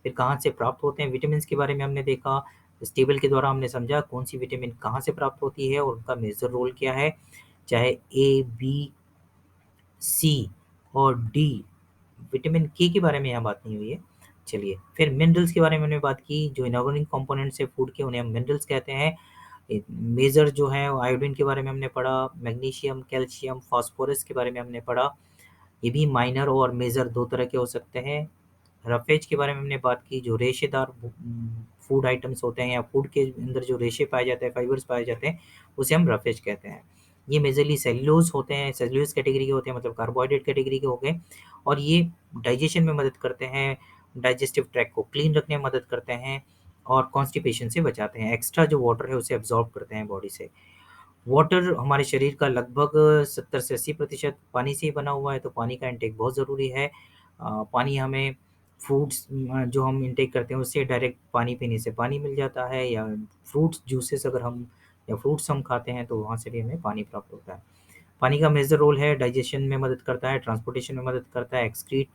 फिर कहाँ से प्राप्त होते हैं, विटामिन्स के बारे में हमने देखा। इस टेबल के द्वारा हमने समझा कौन सी विटामिन कहाँ से प्राप्त होती है और उनका मेजर रोल क्या है, चाहे ए, बी, सी और डी। विटामिन के बारे में यहाँ बात नहीं हुई है। चलिए, फिर मिनरल्स के बारे में हमने बात की। जो इनऑर्गेनिक कंपोनेंट्स है फूड के, उन्हें हम मिनरल्स कहते हैं। मेजर जो है आयोडीन के बारे में हमने पढ़ा, मैग्नीशियम, कैल्शियम, फास्फोरस के बारे में हमने पढ़ा। ये भी माइनर और मेजर 2 तरह के हो सकते हैं। रफेज के बारे में हमने बात की, जो रेशेदार फूड आइटम्स होते हैं या फूड के अंदर जो रेशे पाए जाते हैं, फाइबर्स पाए जाते हैं, उसे हम रफेज कहते हैं। ये मेजरली सेल्यूलोज होते हैं, सेल्यूलोज कैटेगरी के होते हैं, मतलब कार्बोहाइड्रेट कैटेगरी के हो गए। और ये डाइजेशन में मदद करते हैं, डाइजेस्टिव ट्रैक्ट को क्लीन रखने में मदद करते हैं और कॉन्स्टिपेशन से बचाते हैं। एक्स्ट्रा जो वाटर है उसे एब्जॉर्ब करते हैं बॉडी से। वाटर हमारे शरीर का लगभग 70 से 80% पानी से ही बना हुआ है, तो पानी का इंटेक बहुत ज़रूरी है। पानी हमें फ्रूट्स जो हम इंटेक करते हैं उससे डायरेक्ट पानी पीने से पानी मिल जाता है, या फ्रूट्स जूसेस अगर हम या फ्रूट्स हम खाते हैं तो वहाँ से भी हमें पानी प्राप्त होता है। पानी का मेजर रोल है, डाइजेशन में मदद करता है, ट्रांसपोर्टेशन में मदद करता है, एक्सक्रीट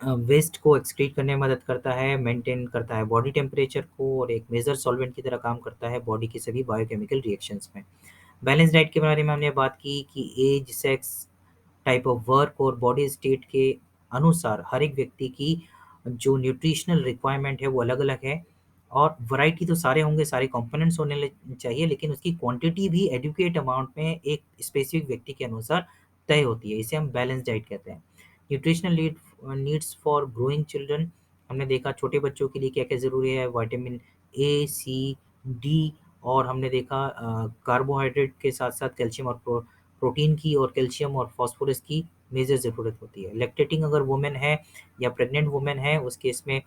वेस्ट को एक्सक्रीट करने में मदद करता है, मेंटेन करता है बॉडी टेम्परेचर को, और एक मेजर सॉल्वेंट की तरह काम करता है बॉडी की सभी बायोकेमिकल रिएक्शंस में। बैलेंस डाइट के बारे में हमने बात की कि age, sex, type of work और बॉडी स्टेट के अनुसार हर एक व्यक्ति की जो न्यूट्रिशनल रिक्वायरमेंट है वो अलग-अलग है। और वैरायटी तो सारे होंगे, सारे कंपोनेंट्स होने चाहिए, लेकिन उसकी क्वांटिटी भी एडुकेट अमाउंट में एक स्पेसिफिक व्यक्ति के अनुसार तय होती है। इसे हम बैलेंस डाइट कहते हैं। Nutritional needs for growing children, हमने देखा छोटे बच्चों के लिए क्या-क्या ज़रूरी है, विटामिन ए, सी, डी, और हमने देखा कार्बोहाइड्रेट के साथ-साथ कैल्शियम और प्रोटीन की और कैल्शियम और फास्फोरस की मेजर ज़रूरत होती है। लैक्टेटिंग अगर वुमेन है या प्रेग्नेंट वुमेन है, उस केस में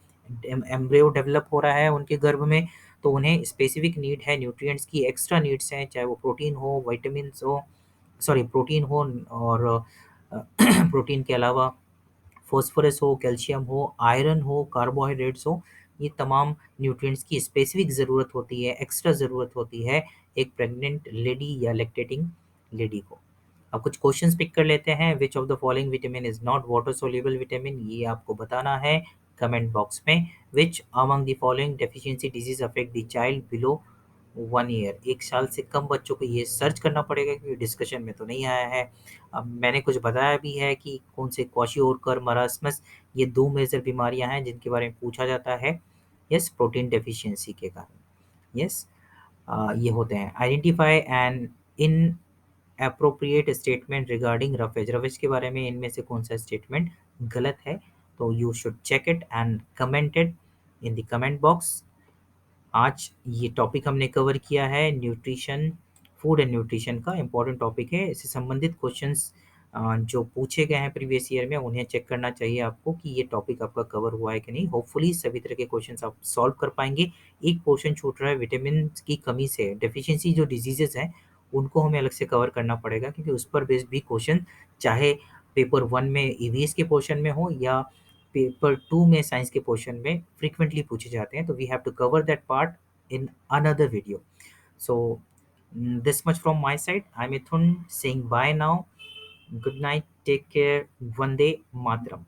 एम्ब्रियो डेवलप हो रहा है उनके गर्भ में, तो उन्हें स्पेसिफिक नीड है, न्यूट्रिएंट्स की एक्स्ट्रा नीड्स हैं, चाहे वो प्रोटीन हो, विटामिन हो, सॉरी प्रोटीन हो, और प्रोटीन के अलावा फास्फोरस हो, कैल्शियम हो, आयरन हो, कार्बोहाइड्रेट्स हो, ये तमाम न्यूट्रिएंट्स की स्पेसिफिक ज़रूरत होती है, एक्स्ट्रा ज़रूरत होती है एक प्रेग्नेंट लेडी या लैक्टेटिंग लेडी को। अब कुछ क्वेश्चंस पिक कर लेते हैं। Which of the following vitamin is not water soluble vitamin, ये आपको बताना है कमेंट बॉक्स में। Which among the following deficiency disease affect the child below 1 year, 1 साल से कम बच्चों को ये सर्च करना पड़ेगा क्योंकि डिस्कशन में तो नहीं आया है। अब मैंने कुछ बताया भी है कि कौन से क्वाशियोरकर मरासमस, ये दो मेजर बीमारियां हैं जिनके बारे में पूछा जाता है यस प्रोटीन डेफिशिएंसी के कारण। यस ये होते हैं। Identify and in appropriate statement regarding roughage, roughage के बारे में इनमें से कौन सा स्टेटमेंट गलत है, तो you should check it and comment it in the comment box. आज ये टॉपिक हमने कवर किया है न्यूट्रिशन, फूड एंड न्यूट्रिशन का इम्पोर्टेंट टॉपिक है। इससे संबंधित क्वेश्चंस जो पूछे गए हैं प्रीवियस ईयर में, उन्हें चेक करना चाहिए आपको कि ये टॉपिक आपका कवर हुआ है कि नहीं। होपफुली सभी तरह के क्वेश्चंस आप सॉल्व कर पाएंगे। एक पोर्शन छूट रहा है विटामिन की कमी से, डेफिशिएंसी जो डिजीजेज हैं उनको हमें अलग से कवर करना पड़ेगा क्योंकि उस पर बेस्ड भी क्वेश्चन, चाहे पेपर 1 में ईवीएस के पोर्शन में हो या पेपर 2 में साइंस के पोर्शन में फ्रीक्वेंटली पूछे जाते हैं, तो we have to cover that part in another video. So, this much from my side. I'm Mithun saying bye now. Good night. Take care. Vande Matram.